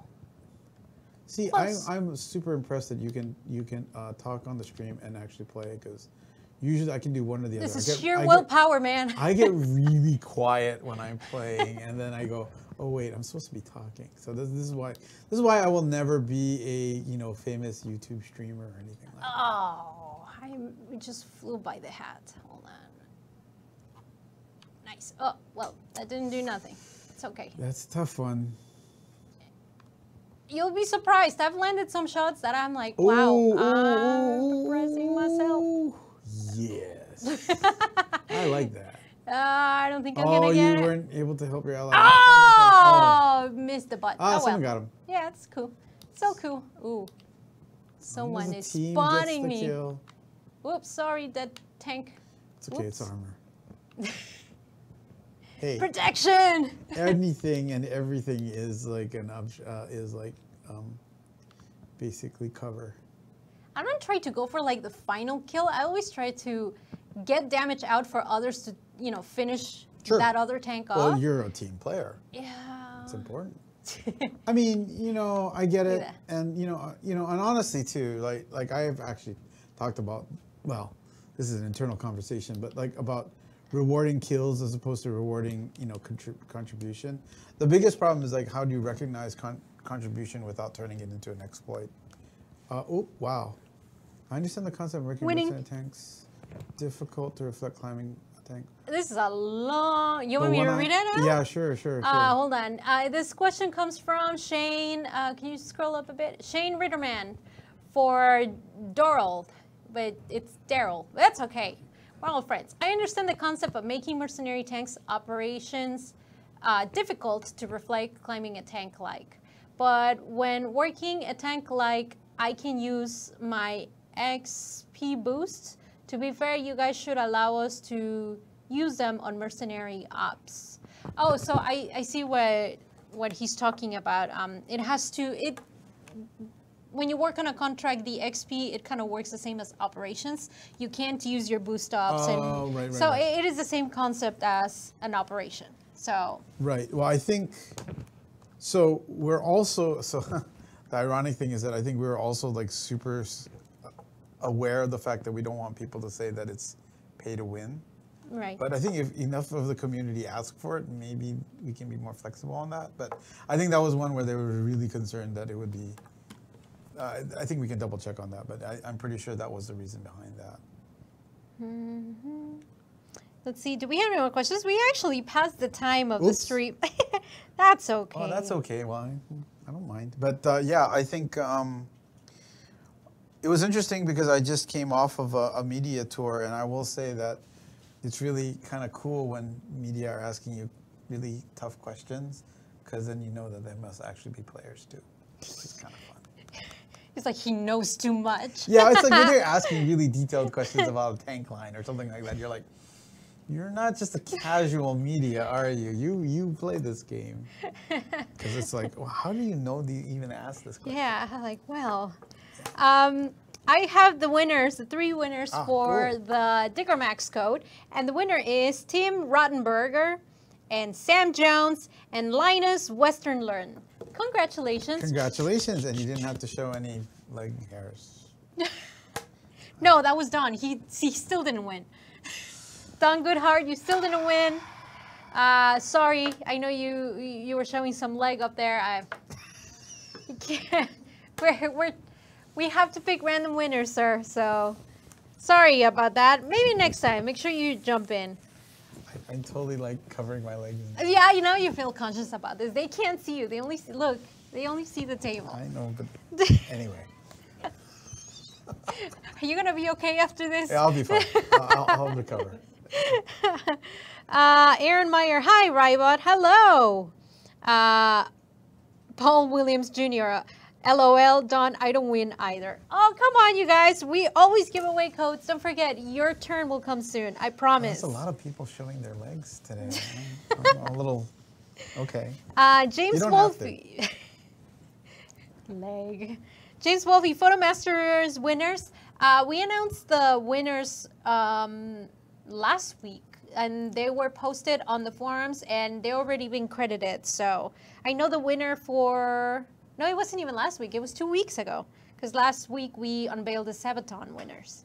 See, Close. I'm super impressed that you can talk on the stream and actually play because usually I can do one or the other. this I is get- sheer I get- willpower, man. I get really quiet when I'm playing, and then I go, "Oh wait, I'm supposed to be talking." So this is why I will never be a famous YouTube streamer or anything like that. Oh, we just flew by the hat. Hold on. Nice. Oh, well, that didn't do nothing. It's okay. That's a tough one. You'll be surprised. I've landed some shots that I'm like, wow, I'm pressing myself. Ooh, yes, I like that. I don't think I'm Oh, gonna get you it. weren't able to help your ally. Oh, missed the button. Ah, Oh, well. someone got him. Yeah, it's cool. So cool. Ooh. Someone As a is team spotting gets the me. kill. Whoops, sorry, that tank. It's okay. It's Whoops. armor. Hey, Protection! anything and everything is like basically cover. I don't try to go for like the final kill. I always try to get damage out for others to, finish Sure. that other tank off. Well, you're a team player. Yeah. It's important. I mean, I get Look it, at and and honestly too, like I have actually talked about. Well, this is an internal conversation, but like about rewarding kills as opposed to rewarding contribution. The biggest problem is like how do you recognize contribution without turning it into an exploit? Oh wow, I understand the concept of working Winning. with tanks. Difficult to reflect climbing a tank. This is a long. You want But me to when read it out? Yeah, sure. Hold on. This question comes from Shane. Can you scroll up a bit? Shane Ritterman for Doral, but it's Daryl. That's okay. We're all friends. I understand the concept of making mercenary tanks operations difficult to reflect climbing a tank like. But when working a tank like, I can use my XP boost. To be fair, you guys should allow us to use them on mercenary ops. Oh, so I see what he's talking about. When you work on a contract, the XP, it kind of works the same as operations. You can't use your boost ops. Oh, right, So right. it is the same concept as an operation. So Right. Well, I think so. We're also the ironic thing is that I think we're also like super aware of the fact that we don't want people to say that it's pay to win. right. But I think if enough of the community ask for it, maybe we can be more flexible on that. But I think that was one where they were really concerned that it would be. I think we can double check on that, but I'm pretty sure that was the reason behind that. Let's see. Do we have any more questions? We actually passed the time of the Oops. stream. That's okay. Oh, that's okay. Well, I don't mind. But yeah, I think it was interesting because I just came off of a media tour, and I will say that it's really kind of cool when media are asking you really tough questions, because then you know that they must actually be players too. It's kind of fun. It's like he knows too much. Yeah, it's like when they're asking really detailed questions about a tank line or something like that. You're like, you're not just a casual media, are you? You play this game. Because it's like, well, how do you know to even ask this question? Yeah, like, well, I have the winners, the 3 winners for cool. the Digger Max code. And the winner is Tim Rottenberger and Sam Jones and Linus Westernlearn. Congratulations. Congratulations, and you didn't have to show any leg hairs. No, that was Don. He still didn't win. Don Goodhart, you still didn't win. Sorry, I know you were showing some leg up there. We have to pick random winners, sir. So sorry about that. Maybe next time. Make sure you jump in. I'm totally like covering my legs. Yeah, you know you feel conscious about this. They can't see you. They only see, look. They only see the table. I know, but anyway. Are you gonna be okay after this? Yeah, I'll be fine. I'll recover. Aaron Meyer, hi, Rybot. Hello. Paul Williams Jr. LOL, Don, I don't win either. Oh, come on, you guys. We always give away codes. Don't forget, your turn will come soon. I promise. There's a lot of people showing their legs today. I'm a little, okay. James Wolfie. Leg. James Wolfie, Photomasters winners. We announced the winners last week, and they were posted on the forums, and they already been credited. So I know the winner for, no, it wasn't even last week. It was 2 weeks ago, because last week we unveiled the Sabaton winners.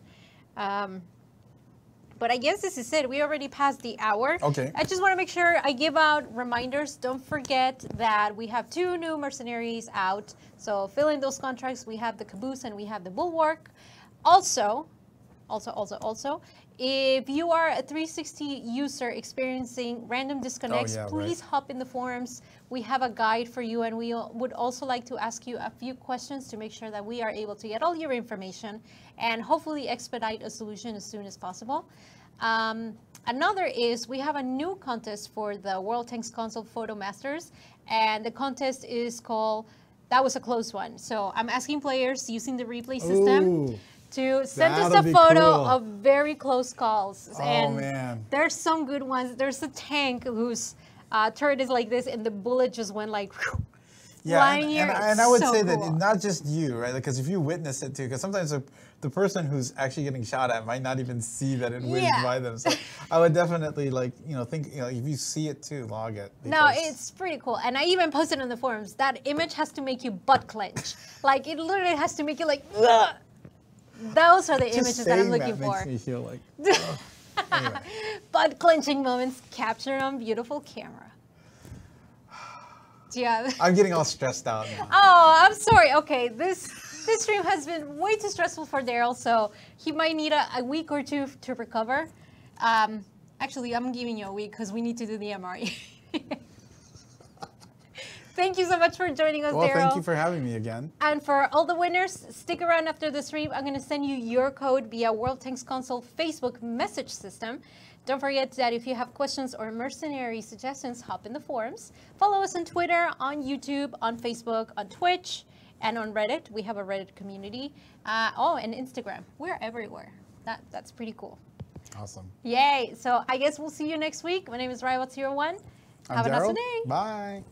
But I guess this is it. We already passed the hour. Okay. I just want to make sure I give out reminders. Don't forget that we have 2 new mercenaries out. So fill in those contracts. We have the Caboose and we have the Bulwark. Also, if you are a 360 user experiencing random disconnects, please hop in the forums. We have a guide for you, and we would also like to ask you a few questions to make sure that we are able to get all your information and hopefully expedite a solution as soon as possible. Another is we have a new contest for the World Tanks Console Photo Masters, and the contest is called, that was a close one. So I'm asking players using the replay system to send us a photo of very close calls. And man. There's some good ones. There's a tank whose turret is like this, and the bullet just went like flying here. And I would say that not just you, right? Because if you witness it too, because sometimes the person who's actually getting shot at might not even see that it whizzed by them. So I would definitely think, if you see it too, log it. No, it's pretty cool. And I even posted on the forums, that image has to make you butt clench. Like, it literally has to make you like, ugh. Those are the images that I'm looking for. Makes me feel like, anyway. Butt clenching moments captured on beautiful camera. Yeah. I'm getting all stressed out now. Oh, I'm sorry. Okay, this stream has been way too stressful for Daryl, so he might need a week or 2 to recover. Actually, I'm giving you a week because we need to do the MRE. Thank you so much for joining us, Daryl. Well, thank you for having me again. And for all the winners, stick around after the stream. I'm going to send you your code via World Tanks Console Facebook message system. Don't forget that if you have questions or mercenary suggestions, hop in the forums. Follow us on Twitter, on YouTube, on Facebook, on Twitch, and on Reddit. We have a Reddit community. And Instagram. We're everywhere. That's pretty cool. Awesome. Yay. So I guess we'll see you next week. My name is Rybot01. Have an awesome day. Bye.